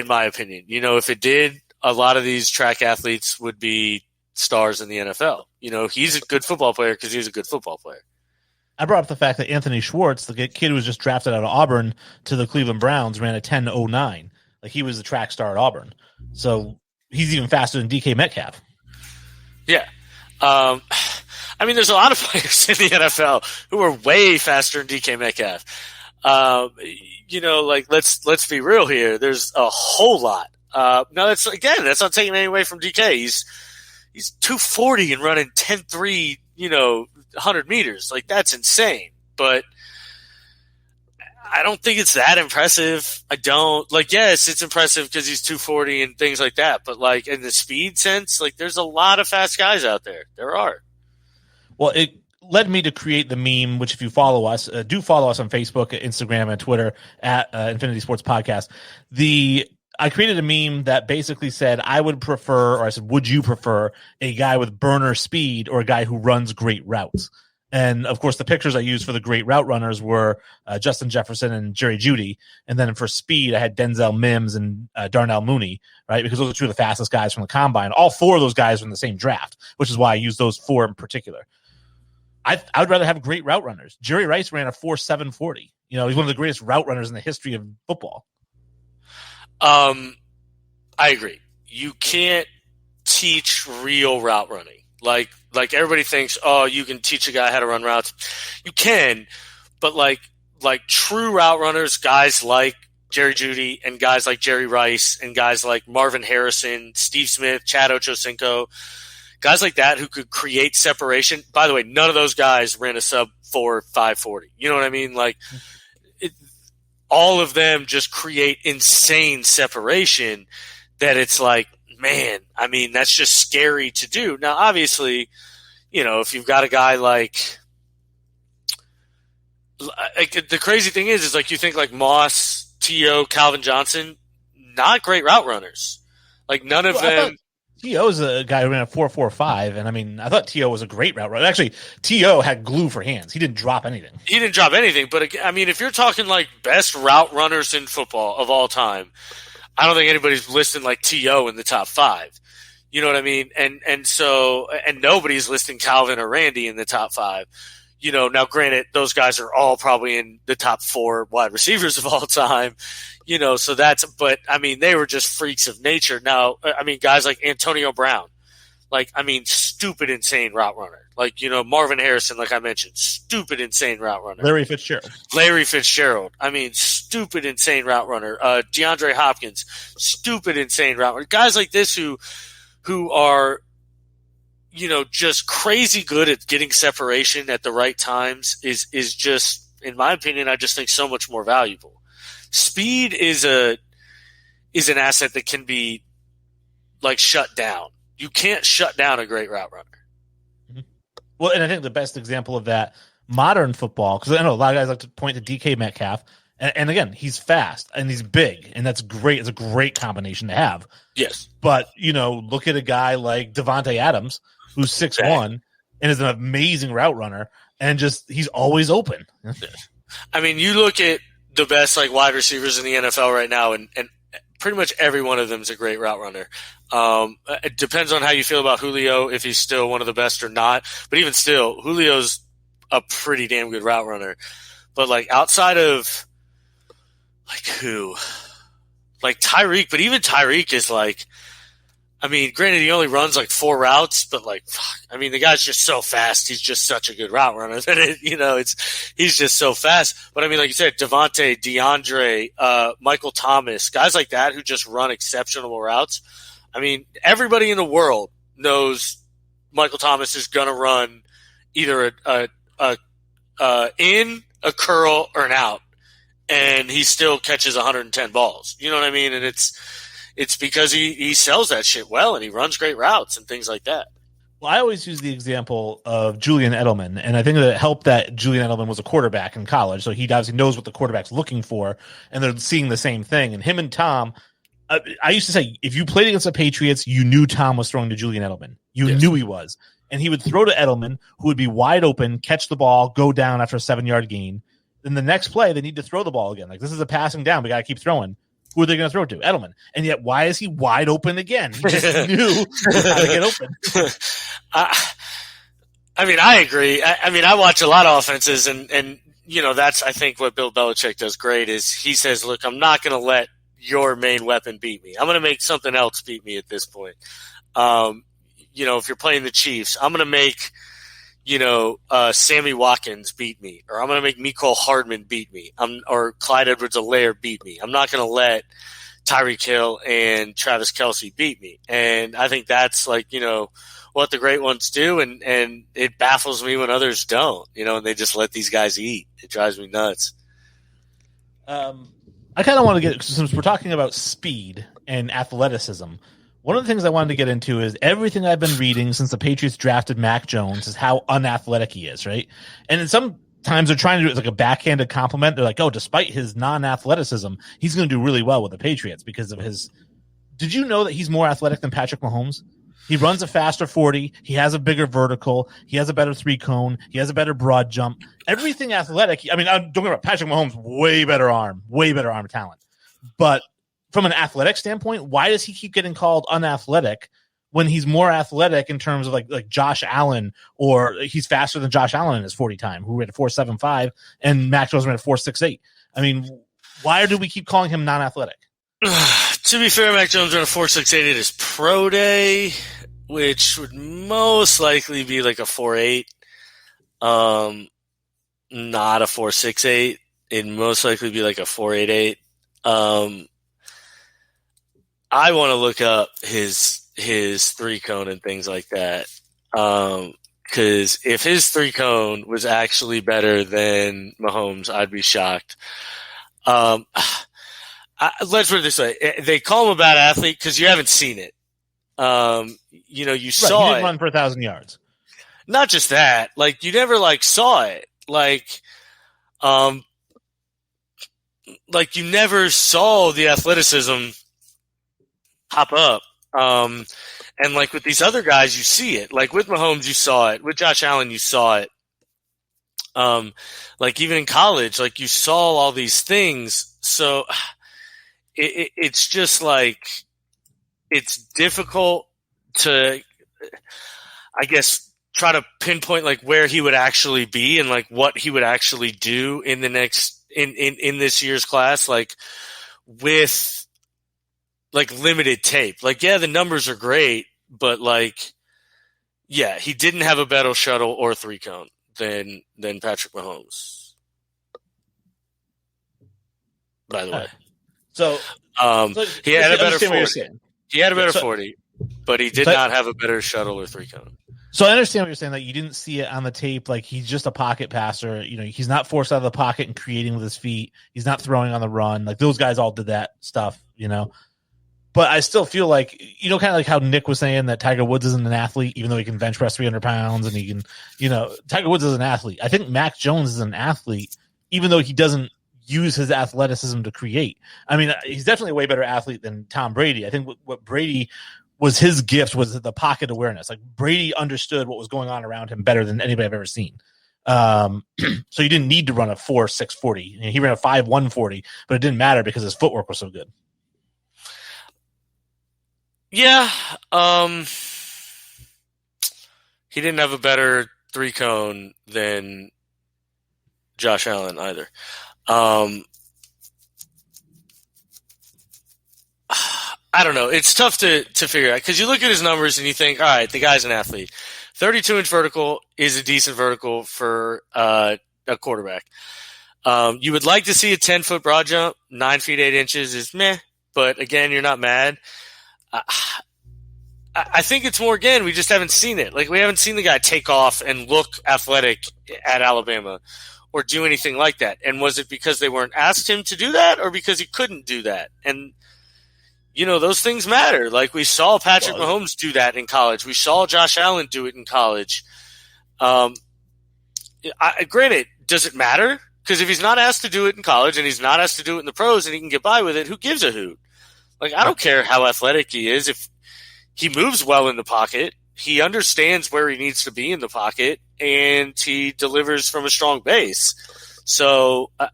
my opinion. If it did, a lot of these track athletes would be stars in the NFL. He's a good football player because he's a good football player.
I brought up the fact that Anthony Schwartz, the kid who was just drafted out of Auburn to the Cleveland Browns, ran a 10.09. Like, he was the track star at Auburn. So he's even faster than DK Metcalf. Yeah.
There's a lot of players in the NFL who are way faster than DK Metcalf. Let's be real here. There's a whole lot. That's not taking anything away from DK. He's 240 and running 10.3, 100 meters. Like, that's insane. But I don't think it's that impressive. I don't. Yes, it's impressive because he's 240 and things like that. But, in the speed sense, there's a lot of fast guys out there. There are.
Well, it led me to create the meme, which if you follow us, do follow us on Facebook, Instagram, and Twitter at Infinity Sports Podcast. I created a meme that basically said, would you prefer a guy with burner speed or a guy who runs great routes? And, of course, the pictures I used for the great route runners were Justin Jefferson and Jerry Jeudy. And then for speed, I had Denzel Mims and Darnell Mooney, right? Because those are two of the fastest guys from the combine. All four of those guys were in the same draft, which is why I used those four in particular. I would rather have great route runners. Jerry Rice ran a 4.740. He's one of the greatest route runners in the history of football.
I agree. You can't teach real route running. Like everybody thinks, you can teach a guy how to run routes. You can, but like true route runners, guys like Jerry Jeudy and guys like Jerry Rice and guys like Marvin Harrison, Steve Smith, Chad Ochocinco, guys like that who could create separation. By the way, none of those guys ran a sub 4.540. You know what I mean? All of them just create insane separation that it's man, that's just scary to do. Now, obviously, if you've got a guy the crazy thing is you think Moss, T.O., Calvin Johnson, not great route runners. None of them.
T.O. is a guy who ran a 4.45, and I thought T.O. was a great route runner. Actually, T.O. had glue for hands. He didn't drop anything.
But if you're talking best route runners in football of all time, I don't think anybody's listing T.O. in the top 5. You know what I mean? And nobody's listing Calvin or Randy in the top 5. Now granted, those guys are all probably in the top 4 wide receivers of all time. So they were just freaks of nature. Now, guys like Antonio Brown, stupid, insane route runner. Marvin Harrison, like I mentioned, stupid, insane route runner.
Larry Fitzgerald.
Stupid, insane route runner. DeAndre Hopkins, stupid, insane route runner. Guys like this who are, just crazy good at getting separation at the right times is just, in my opinion, I just think so much more valuable. Speed is an asset that can be shut down. You can't shut down a great route runner.
Mm-hmm. Well, and I think the best example of that, modern football, because I know a lot of guys like to point to DK Metcalf, and again, he's fast and he's big, and that's great. It's a great combination to have.
Yes.
But, look at a guy like Devontae Adams, who's 6'1", and is an amazing route runner, and he's always open.
You look at the best wide receivers in the NFL right now, and pretty much every one of them is a great route runner. It depends on how you feel about Julio, if he's still one of the best or not. But even still, Julio's a pretty damn good route runner. But outside of who? Tyreek, but even Tyreek is I mean, granted, he only runs like 4 routes, but like, fuck, I mean, the guy's just so fast. He's just such a good route runner that he's just so fast. But I mean, like you said, Devontae, DeAndre, Michael Thomas, guys like that who just run exceptional routes. I mean, everybody in the world knows Michael Thomas is going to run either in, a curl, or an out, and he still catches 110 balls. You know what I mean? And it's because he sells that shit well, and he runs great routes and things like that.
Well, I always use the example of Julian Edelman, and I think that it helped that Julian Edelman was a quarterback in college, so he obviously knows what the quarterback's looking for, and they're seeing the same thing. And him and Tom, I used to say, if you played against the Patriots, you knew Tom was throwing to Julian Edelman. You knew he was. And he would throw to Edelman, who would be wide open, catch the ball, go down after a 7-yard gain. Then the next play, they need to throw the ball again. Like, this is a passing down. We got to keep throwing. Who are they going to throw to? Edelman. And yet, why is he wide open again? He just knew how to get open.
I mean, I agree. I mean, I watch a lot of offenses, and that's, I think, what Bill Belichick does great is he says, look, I'm not going to let your main weapon beat me. I'm going to make something else beat me at this point. If you're playing the Chiefs, I'm going to make, Sammy Watkins beat me, or I'm going to make Mecole Hardman beat me, or Clyde Edwards-Helaire beat me. I'm not going to let Tyreek Hill and Travis Kelce beat me. And I think that's what the great ones do. And it baffles me when others don't, and they just let these guys eat. It drives me nuts.
I kind of want to get, since we're talking about speed and athleticism, one of the things I wanted to get into is everything I've been reading since the Patriots drafted Mac Jones is how unathletic he is, right? And then sometimes they're trying to do it as like a backhanded compliment. They're like, oh, despite his non-athleticism, he's going to do really well with the Patriots because of his – did you know that he's more athletic than Patrick Mahomes? He runs a faster 40. He has a bigger vertical. He has a better 3-cone. He has a better broad jump. Everything athletic. I mean, don't get me wrong, Patrick Mahomes, way better arm talent. But from an athletic standpoint, why does he keep getting called unathletic when he's more athletic in terms of like Josh Allen, or he's faster than Josh Allen in his 40 time, who ran a 4.75, and Mac Jones ran a 4.68? I mean, why do we keep calling him non-athletic?
To be fair, Mac Jones ran a 4.68 at his pro day, which would most likely be like a 4.8, not a 4.68. It'd most likely be like a 4.88. I want to look up his 3-cone and things like that. Because if his 3-cone was actually better than Mahomes, I'd be shocked. Let's put it this way. They call him a bad athlete because you haven't seen it. You saw
he didn't
it.
run for 1,000 yards.
Not just that. Like, you never, saw it. You never saw the athleticism pop up. And with these other guys, you see it. Like with Mahomes, you saw it. With Josh Allen, you saw it. Even in college, you saw all these things. So it's just it's difficult to, I guess, try to pinpoint where he would actually be and what he would actually do in the next in this year's class, with limited tape. The numbers are great, but he didn't have a better shuttle or 3-cone than Patrick Mahomes. By the way.
So
he had a better 40. He had a better 40, but he did not have a better shuttle or 3-cone.
So I understand what you're saying, that you didn't see it on the tape. He's just a pocket passer. He's not forced out of the pocket and creating with his feet. He's not throwing on the run. Those guys all did that stuff, But I still feel kind of like how Nick was saying that Tiger Woods isn't an athlete, even though he can bench press 300 pounds and he can, Tiger Woods is an athlete. I think Mac Jones is an athlete, even though he doesn't use his athleticism to create. I mean, he's definitely a way better athlete than Tom Brady. I think what Brady was his gift was the pocket awareness. Brady understood what was going on around him better than anybody I've ever seen. So he didn't need to run a 4.6 40. He ran a 5.1 40, but it didn't matter because his footwork was so good.
Yeah. He didn't have a better 3-cone than Josh Allen either. I don't know. It's tough to figure out because you look at his numbers and you think, all right, the guy's an athlete. 32-inch vertical is a decent vertical for a quarterback. You would like to see a 10-foot broad jump. 9 feet 8 inches is meh, but again, you're not mad. I think it's more, again, we just haven't seen it. Like, we haven't seen the guy take off and look athletic at Alabama or do anything like that. And was it because they weren't asked him to do that or because he couldn't do that? And, you know, those things matter. Like, we saw Patrick Mahomes do that in college. We saw Josh Allen do it in college. Granted, does it matter? Because if he's not asked to do it in college and he's not asked to do it in the pros and he can get by with it, who gives a hoot? Like, I don't care how athletic he is. If he moves well in the pocket, he understands where he needs to be in the pocket, and he delivers from a strong base. So, I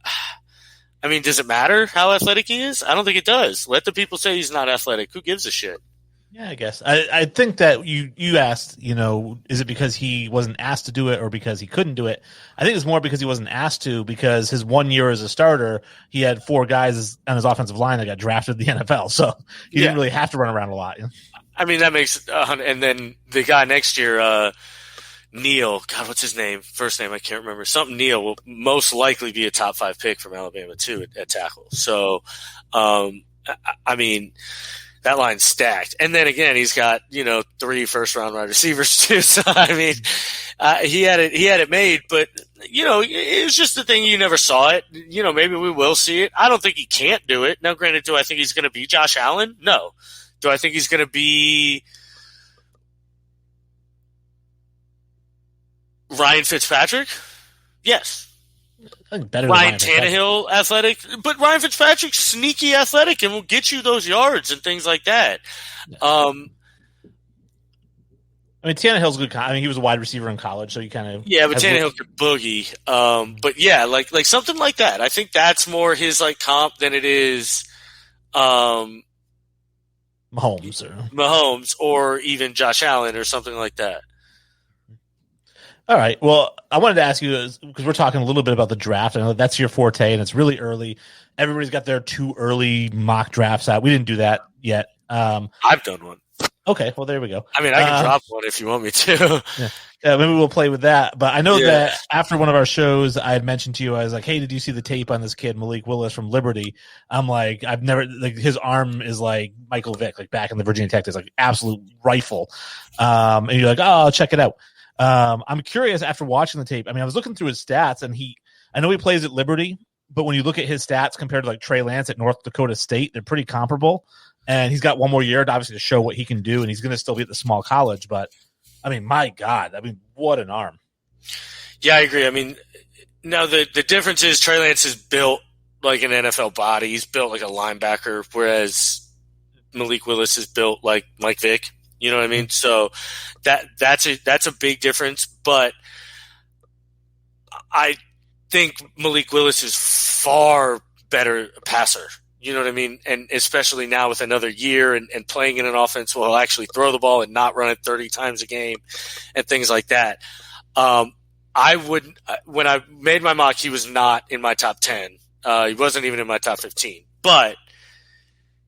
mean, does it matter how athletic he is? I don't think it does. Let the people say he's not athletic. Who gives a shit?
Yeah, I guess. I think that you asked, you know, is it because he wasn't asked to do it or because he couldn't do it? I think it's more because he wasn't asked to, because his 1 year as a starter, he had 4 guys on his offensive line that got drafted in the NFL. So he didn't really have to run around a lot.
I mean, that makes and then the guy next year, Neal, God, what's his name? First name, I can't remember. Something Neal will most likely be a top 5 pick from Alabama, too, at tackle. So, I mean, that line's stacked. And then again, he's got, you know, 3 first-round wide receivers, too. So, I mean, he had it made, but, you know, it was just the thing, you never saw it. You know, maybe we will see it. I don't think he can't do it. Now, granted, do I think he's going to be Josh Allen? No. Do I think he's going to be Ryan Fitzpatrick? Yes.
Better
Ryan
than
Tannehill athletic, but Ryan Fitzpatrick's sneaky athletic and will get you those yards and things like that.
I mean, Tannehill's good. I mean, he was a wide receiver in college, so you kind of
but Tannehill could boogie. But yeah, like something like that. I think that's more his like comp than it is Mahomes or even Josh Allen or something like that.
All right. Well, I wanted to ask you, because we're talking a little bit about the draft. I know that's your forte, and it's really early. Everybody's got their 2 early mock drafts out. We didn't do that yet.
I've done one.
Okay. Well, there we go.
I mean, I can drop one if you want me to.
Maybe we'll play with that. But I know that after one of our shows, I had mentioned to you, I was like, hey, did you see the tape on this kid, Malik Willis from Liberty? I'm like, I've never, like, his arm is like Michael Vick, like back in the Virginia Tech, it's like absolute rifle. And you're like, oh, I'll check it out. I'm curious after watching the tape. I mean, I was looking through his stats, and I know he plays at Liberty, but when you look at his stats compared to like Trey Lance at North Dakota State, they're pretty comparable. And he's got 1 more year, obviously, to show what he can do, and he's going to still be at the small college. But I mean, my God, I mean, what an arm!
Yeah, I agree. I mean, now the difference is Trey Lance is built like an NFL body. He's built like a linebacker, whereas Malik Willis is built like Mike Vick. You know what I mean? So that's a big difference. But I think Malik Willis is far better passer. You know what I mean? And especially now with another year and playing in an offense where he'll actually throw the ball and not run it 30 times a game and things like that. When I made my mock, he was not in my top 10. He wasn't even in my top 15. But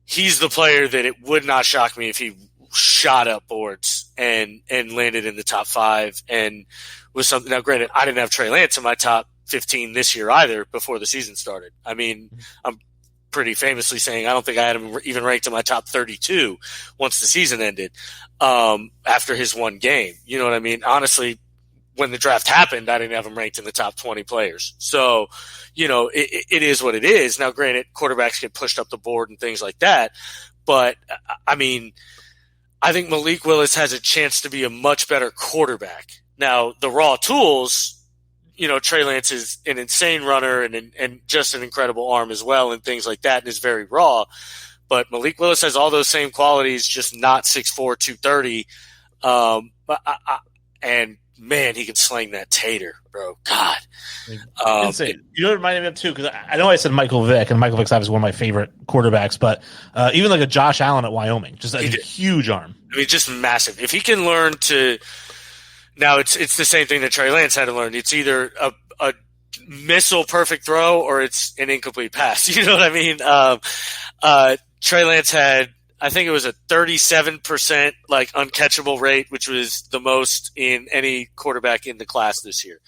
he's the player that it would not shock me if he shot up boards and landed in the top 5 and was something. Now, granted, I didn't have Trey Lance in my top 15 this year either before the season started. I mean, I'm pretty famously saying I don't think I had him even ranked in my top 32 once the season ended after his 1 game. You know what I mean? Honestly, when the draft happened, I didn't have him ranked in the top 20 players. So, you know, it is what it is. Now, granted, quarterbacks get pushed up the board and things like that. But, I mean, I think Malik Willis has a chance to be a much better quarterback. Now, the raw tools, you know, Trey Lance is an insane runner and just an incredible arm as well and things like that and is very raw. But Malik Willis has all those same qualities, just not 6'4", 230. And, man, he can sling that tater, bro. God.
Insane. You know what it reminded me of, too? Because I know I said Michael Vick, and Michael Vick's obviously one of my favorite quarterbacks, but even like a Josh Allen at Wyoming, just a huge arm.
I mean, just massive. If he can learn to – now it's the same thing that Trey Lance had to learn. It's either a missile perfect throw or it's an incomplete pass. You know what I mean? Trey Lance had I think it was a 37% like uncatchable rate, which was the most in any quarterback in the class this year.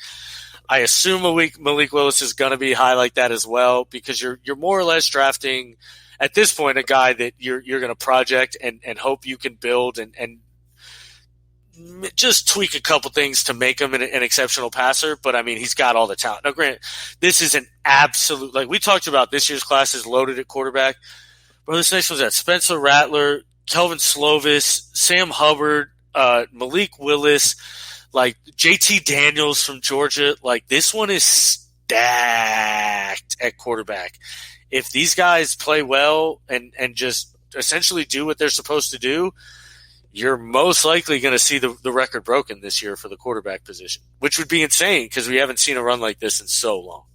I assume Malik Willis is going to be high like that as well, because you're more or less drafting at this point a guy that you're going to project and hope you can build and just tweak a couple things to make him an exceptional passer. But I mean, he's got all the talent. Now, granted, this is an absolute, like we talked about, this year's class is loaded at quarterback. Bro, this next one's at Spencer Rattler, Kelvin Slovis, Sam Hubbard, Malik Willis, like JT Daniels from Georgia. Like, this one is stacked at quarterback. If these guys play well and just essentially do what they're supposed to do, you're most likely going to see the record broken this year for the quarterback position, which would be insane because we haven't seen a run like this in so long.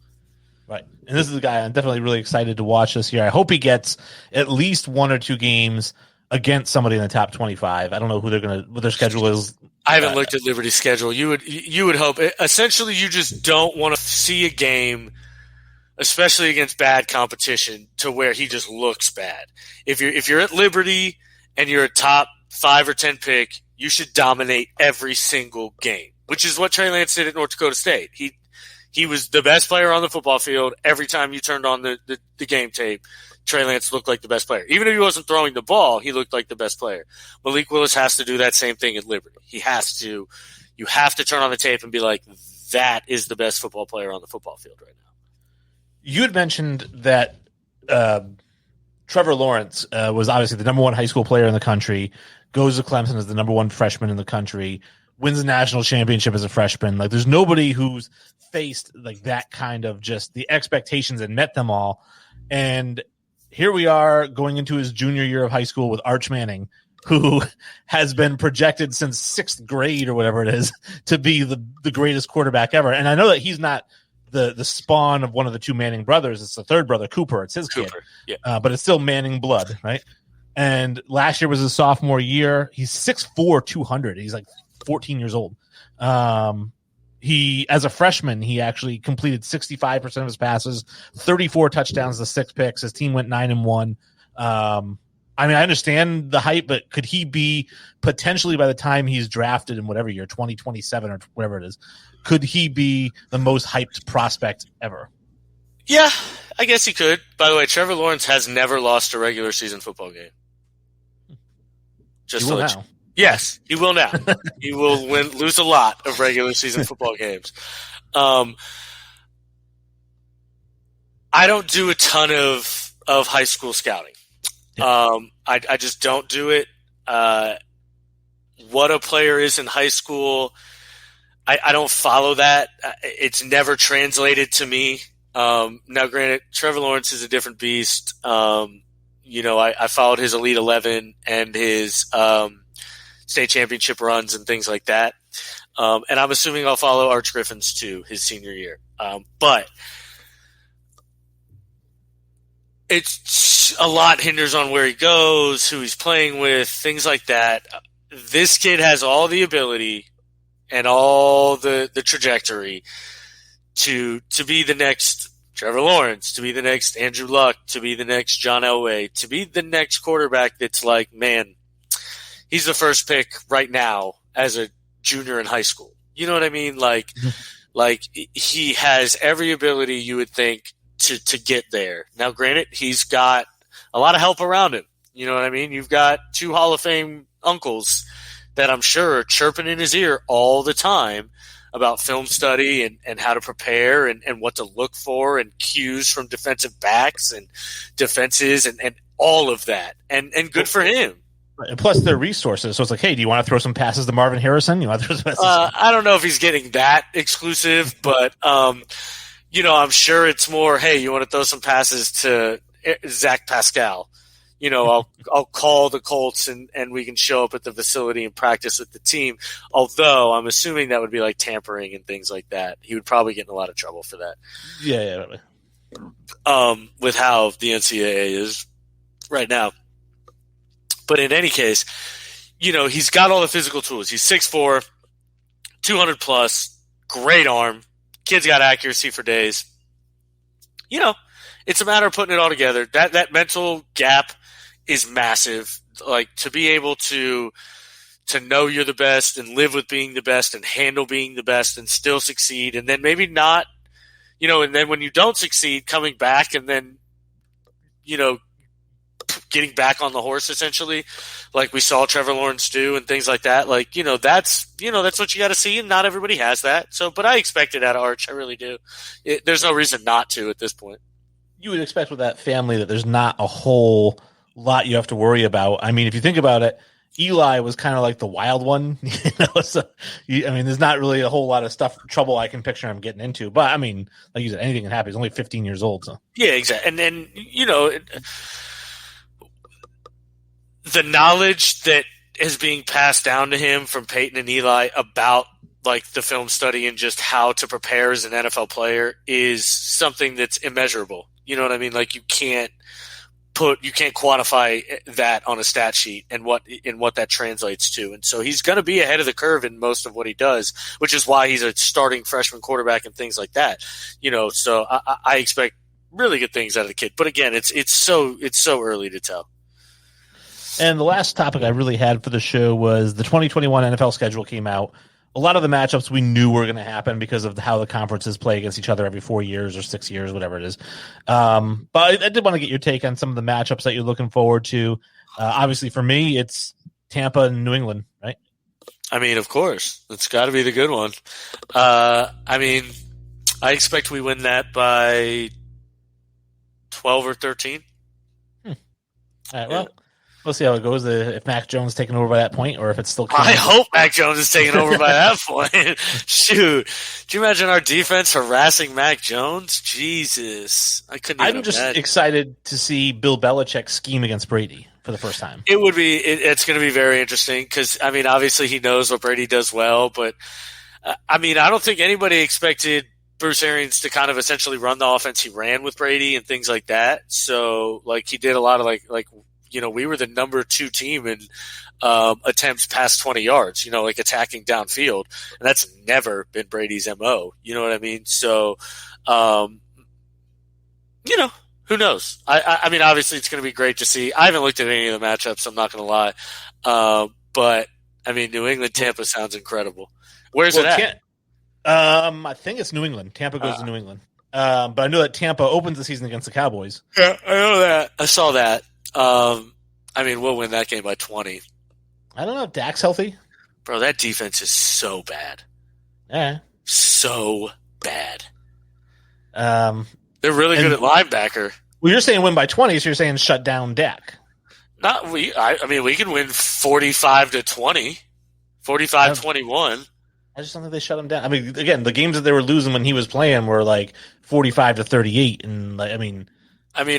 Right. And this is a guy I'm definitely really excited to watch this year. I hope he gets at least 1 or 2 games against somebody in the top 25. I don't know what their schedule is.
I haven't looked at Liberty's schedule. You would hope. Essentially, you just don't want to see a game, especially against bad competition, to where he just looks bad. If you're at Liberty and you're a top 5 or 10 pick, you should dominate every single game, which is what Trey Lance did at North Dakota State. He was the best player on the football field. Every time you turned on the game tape, Trey Lance looked like the best player. Even if he wasn't throwing the ball, he looked like the best player. Malik Willis has to do that same thing at Liberty. He has to. You have to turn on the tape and be like, that is the best football player on the football field right now.
You had mentioned that Trevor Lawrence was obviously the number 1 high school player in the country, goes to Clemson as the number 1 freshman in the country, wins the national championship as a freshman. Like, there's nobody who's faced like that kind of just the expectations and met them all. And here we are going into his junior year of high school with Arch Manning, who has been projected since 6th grade or whatever it is to be the greatest quarterback ever. And I know that he's not the spawn of one of the 2 Manning brothers. It's the third brother, Cooper. It's his kid.
Yeah. But
it's still Manning blood, right? And last year was his sophomore year. He's 6'4", 200. He's like 14 years old. He, as a freshman, he actually completed 65% of his passes, 34 touchdowns to 6 picks. His team went 9-1. I mean, I understand the hype, but could he be potentially, by the time he's drafted in whatever year, 2027 or whatever it is, could he be the most hyped prospect ever?
Yeah, I guess he could. By the way, Trevor Lawrence has never lost a regular season football game. Just
he will now.
Yes, he will now. He will lose a lot of regular season football games. I don't do a ton of high school scouting. I just don't do it. What a player is in high school, I don't follow that. It's never translated to me. Now, granted, Trevor Lawrence is a different beast. I followed his Elite 11 and his state championship runs and things like that. And I'm assuming I'll follow Arch Griffin's too, his senior year. But it's a lot hinders on where he goes, who he's playing with, things like that. This kid has all the ability and all the trajectory to be the next Trevor Lawrence, to be the next Andrew Luck, to be the next John Elway, to be the next quarterback that's like, man, he's the first pick right now as a junior in high school. You know what I mean? Like he has every ability you would think to get there. Now, granted, he's got a lot of help around him. You know what I mean? You've got 2 Hall of Fame uncles that I'm sure are chirping in his ear all the time about film study and how to prepare and what to look for and cues from defensive backs and defenses and all of that. And good for him.
And plus their resources. So it's like, hey, do you want to throw some passes to Marvin Harrison? You want to throw some passes?
I don't know if he's getting that exclusive, but I'm sure it's more, hey, you want to throw some passes to Zach Pascal? I'll call the Colts and we can show up at the facility and practice with the team. Although I'm assuming that would be like tampering and things like that. He would probably get in a lot of trouble for that.
Yeah.
With how the NCAA is right now. But in any case, he's got all the physical tools. He's 6'4", 200 plus, great arm. Kid's got accuracy for days. It's a matter of putting it all together. That mental gap is massive. Like, to be able to know you're the best and live with being the best and handle being the best and still succeed, and then maybe not, and then when you don't succeed, coming back and then, getting back on the horse essentially, like we saw Trevor Lawrence do and things like that. Like, that's what you got to see, and not everybody has that. So, but I expect it out of Arch. I really do. There's no reason not to at this point.
You would expect with that family that there's not a whole lot you have to worry about. I mean, if you think about it, Eli was kind of like the wild one, So, there's not really a whole lot of trouble I can picture him getting into. But I mean, like you said, anything can happen. He's only 15 years old, so
yeah, exactly. And then the knowledge that is being passed down to him from Peyton and Eli about like the film study and just how to prepare as an NFL player is something that's immeasurable. You know what I mean? Like, you can't quantify that on a stat sheet and what that translates to. And so he's going to be ahead of the curve in most of what he does, which is why he's a starting freshman quarterback and things like that. So I expect really good things out of the kid. But again, it's so early to tell.
And the last topic I really had for the show was the 2021 NFL schedule came out. A lot of the matchups we knew were going to happen because of how the conferences play against each other every 4 years or 6 years, whatever it is. But I did want to get your take on some of the matchups that you're looking forward to. Obviously, for me, it's Tampa and New England, right?
I mean, of course. It's got to be the good one. I expect we win that by 12 or 13.
All right, well. We'll see how it goes. If Mac Jones is taken over by that point, or if it's still.
I hope Mac Jones is taken over by that point. Shoot, do you imagine our defense harassing Mac Jones? Jesus, I couldn't. I'm
just excited to see Bill Belichick scheme against Brady for the first time.
It would be. It's going to be very interesting because obviously he knows what Brady does well, but I don't think anybody expected Bruce Arians to kind of essentially run the offense he ran with Brady and things like that. So, like, he did a lot of like. We were the number 2 team in attempts past 20 yards, like attacking downfield. And that's never been Brady's MO. You know what I mean? So, who knows? Obviously it's going to be great to see. I haven't looked at any of the matchups. I'm not going to lie. But New England, Tampa sounds incredible. Where's it at?
I think it's New England. Tampa goes to New England. But I know that Tampa opens the season against the Cowboys.
Yeah, I know that. I saw that. We'll win that game by 20.
I don't know if Dak's healthy.
Bro, that defense is so bad.
Yeah.
So bad. They're really good at linebacker.
Well, you're saying win by 20, so you're saying shut down Dak.
We can win 45-20, 45-21.
I just don't think they shut him down. Again, the games that they were losing when he was playing were like 45-38, and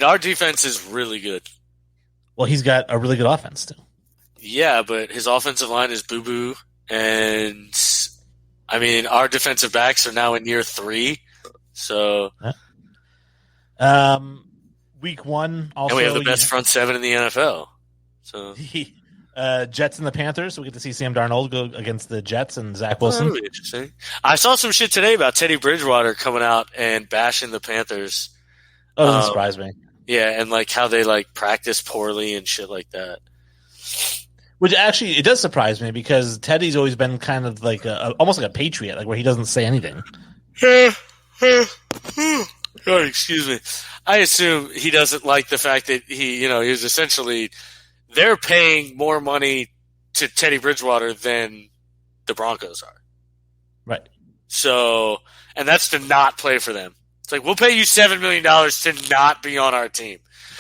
our defense is really good.
Well, he's got a really good offense too.
Yeah, but his offensive line is boo-boo, and our defensive backs are now in year 3. So,
week 1 also,
and we have the best front 7 in the NFL. So,
Jets and the Panthers. We get to see Sam Darnold go against the Jets and Zach Wilson.
That'll be interesting. I saw some shit today about Teddy Bridgewater coming out and bashing the Panthers.
Oh, doesn't surprise me.
Yeah, and like how they like practice poorly and shit like that.
Which actually, it does surprise me because Teddy's always been kind of like almost like a patriot, like where he doesn't say anything.
Oh, excuse me. I assume he doesn't like the fact that he was essentially they're paying more money to Teddy Bridgewater than the Broncos are.
Right.
So, and that's to not play for them. It's like, we'll pay you $7 million to not be on our team.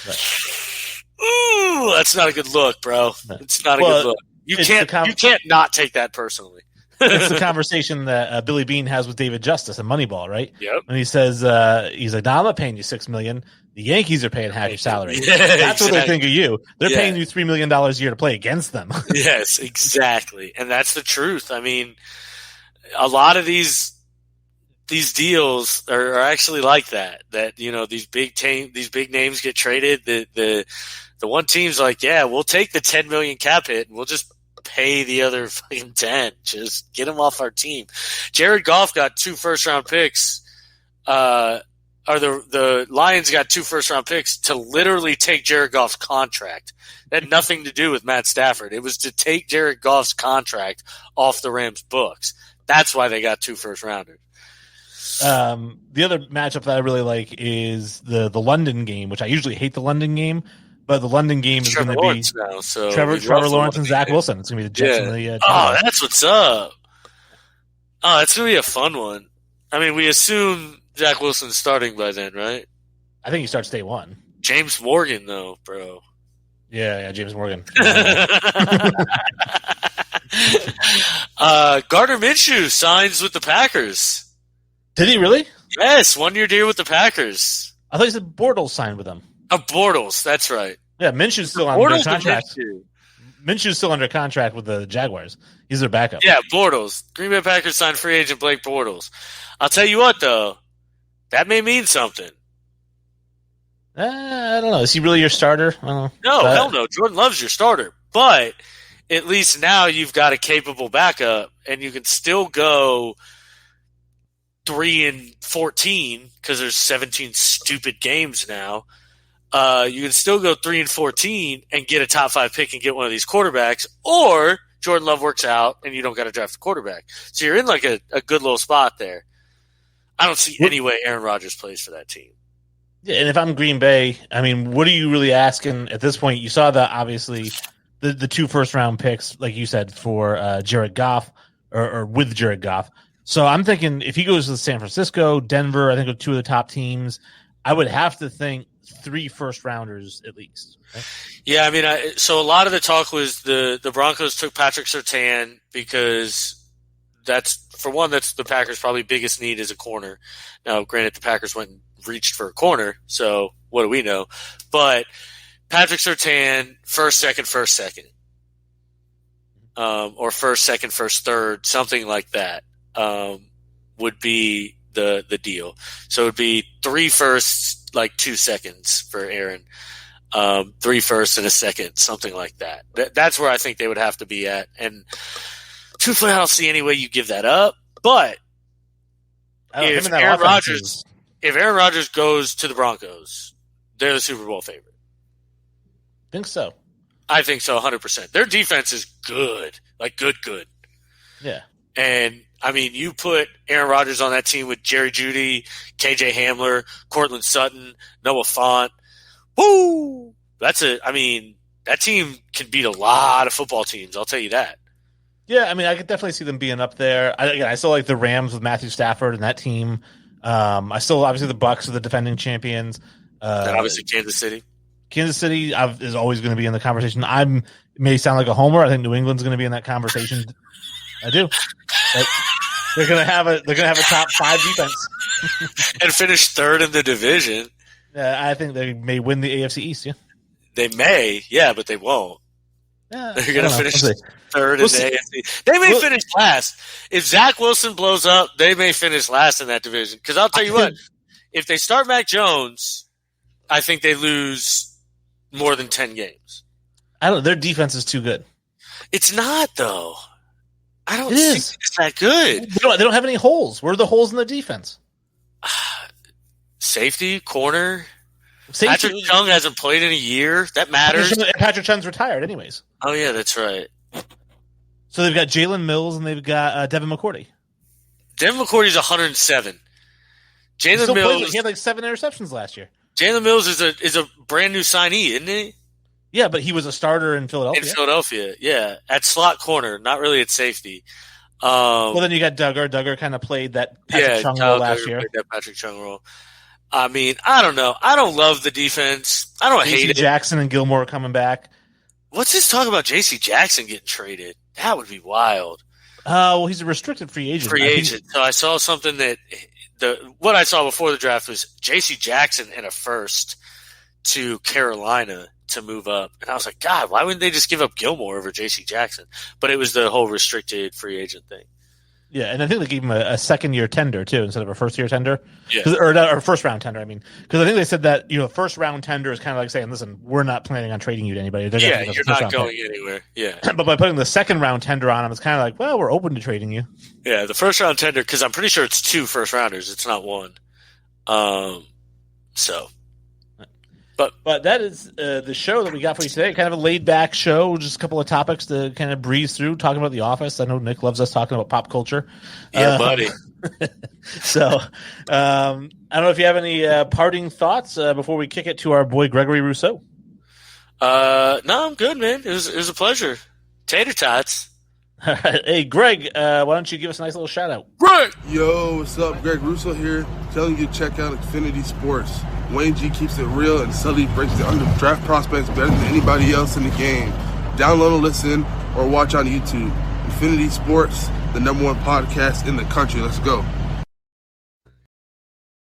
Right. Ooh, that's not a good look, bro. It's not a good look. You can't not take that personally.
It's the conversation that Billy Beane has with David Justice in Moneyball, right?
Yep.
And he says, he's like, "No, I'm not paying you $6 million. The Yankees are paying half your salary."
Yeah,
that's what they think of you. They're paying you $3 million a year to play against them.
Yes, exactly, and that's the truth. A lot of these deals are actually like that. That these big names get traded. The one team's like, yeah, we'll take the $10 million cap hit, and we'll just pay the other fucking 10. Just get him off our team. Jared Goff got 2 first-round picks a the Lions got 2 first-round picks to literally take Jared Goff's contract. That had nothing to do with Matt Stafford. It was to take Jared Goff's contract off the Rams' books. That's why they got 2 first-rounders.
The other matchup that I really like is the London game, which I usually hate the London game, but the London game is going to be
now, so
Trevor Lawrence and Zach Wilson. It's going to be the Jets and the Jaguars.
Oh, that's what's up. Oh, it's going to be a fun one. I mean, we assume Zach Wilson's starting by then, right?
I think he starts day one.
James Morgan, though, bro.
Yeah, James Morgan.
Gardner Minshew signs with the Packers.
Did he really?
Yes, 1-year deal with the Packers.
I thought he said Bortles signed with them.
Bortles, that's right.
Yeah, Minshew's still under contract. Minshew's still under contract with the Jaguars. He's their backup.
Yeah, Bortles. Green Bay Packers signed free agent Blake Bortles. I'll tell you what, though. That may mean something.
I don't know. Is he really your starter? I don't know.
No, hell no. Jordan Love's your starter. But at least now you've got a capable backup, and you can still go 3-14 because there's 17 stupid games now. You can still go 3-14 and get a top 5 pick and get one of these quarterbacks, or Jordan Love works out and you don't got to draft a quarterback. So you're in like a good little spot there. I don't see any way Aaron Rodgers plays for that team.
Yeah, and if I'm Green Bay, I mean, what are you really asking at this point? You saw that obviously the 2 first-round picks, like you said, for Jared Goff or with Jared Goff. So I'm thinking if he goes to San Francisco, Denver, I think are 2 of the top teams, I would have to think 3 first-rounders at least. Right?
Yeah, I mean, so a lot of the talk was the Broncos took Patrick Surtain because that's the Packers' probably biggest need is a corner. Now, granted, the Packers went and reached for a corner, so what do we know? But Patrick Surtain, first, second, or first, second, first, third, something like that would be the deal. So it would be 3 firsts, like 2 seconds for Aaron, 3 firsts and a second, something like that. That's where I think they would have to be at. And truthfully, I don't see any way you give that up. But if Aaron Rodgers goes to the Broncos, they're the Super Bowl favorite.
Think so.
I think so, 100%. Their defense is good, like good.
Yeah.
And, I mean, you put Aaron Rodgers on that team with Jerry Jeudy, KJ Hamler, Cortland Sutton, Noah Fant. Woo! That team can beat a lot of football teams, I'll tell you that.
Yeah, I mean, I could definitely see them being up there. I still like the Rams with Matthew Stafford and that team. I still, obviously, the Bucs are the defending champions.
And obviously Kansas City.
Kansas City is always going to be in the conversation. It may sound like a homer. I think New England's going to be in that conversation. I do. But they're going to have a top 5 defense
and finish 3rd in the division.
I think they may win the AFC East. Yeah,
they may. Yeah, but they won't.
Yeah,
they're going to finish 3rd in the AFC. They may finish last. If Zach Wilson blows up, they may finish last in that division. Because I'll tell you what, if they start Mac Jones, I think they lose more than 10 games.
Their defense is too good.
It's not, though. I don't think it's that good.
They don't have any holes. Where are the holes in the defense?
Safety, corner. Patrick Chung hasn't played in a year. That matters.
Patrick Chung's retired anyways.
Oh, yeah, that's right.
So they've got Jalen Mills and they've got Devin McCourty.
Devin McCourty's 107. Jalen Mills.
He had like 7 interceptions last year.
Jalen Mills is a brand new signee, isn't he?
Yeah, but he was a starter in Philadelphia.
Yeah. At slot corner, not really at safety.
Well, then you got Duggar. Duggar kind of played that Patrick Chung role last year.
Played that Patrick Chung role. I mean, I don't know. I don't love the defense. I don't hate it.
Jackson and Gilmore coming back.
What's this talk about J.C. Jackson getting traded? That would be wild.
Well, he's a restricted free agent.
So I saw something that what I saw before the draft was J.C. Jackson and a first to Carolina to move up. And I was like, God, why wouldn't they just give up Gilmore over J.C. Jackson? But it was the whole restricted free agent thing.
Yeah, and I think they gave him a second-year tender, too, instead of a first-year tender.
Yeah.
Or first-round tender, I mean. Because I think they said that, first-round tender is kind of like saying, listen, we're not planning on trading you to anybody.
Yeah, you're not going anywhere. Yeah.
But by putting the second-round tender on him, it's kind of like, well, we're open to trading you.
Yeah, the first-round tender, because I'm pretty sure it's 2 first-rounders. It's not 1. So,
but that is the show that we got for you today. Kind of a laid-back show, just a couple of topics to kind of breeze through, talking about The Office. I know Nick loves us talking about pop culture.
Yeah, buddy.
So, I don't know if you have any parting thoughts before we kick it to our boy Gregory Rousseau.
No, I'm good, man. It was a pleasure. Tater tots.
All right. Hey, Greg, why don't you give us a nice little shout-out?
Greg!
Yo, what's up? Greg Russo here, telling you to check out Xfinity Sports. Wayne G keeps it real, and Sully breaks the draft prospects better than anybody else in the game. Download and listen, or watch on YouTube. Xfinity Sports, the #1 podcast in the country. Let's go.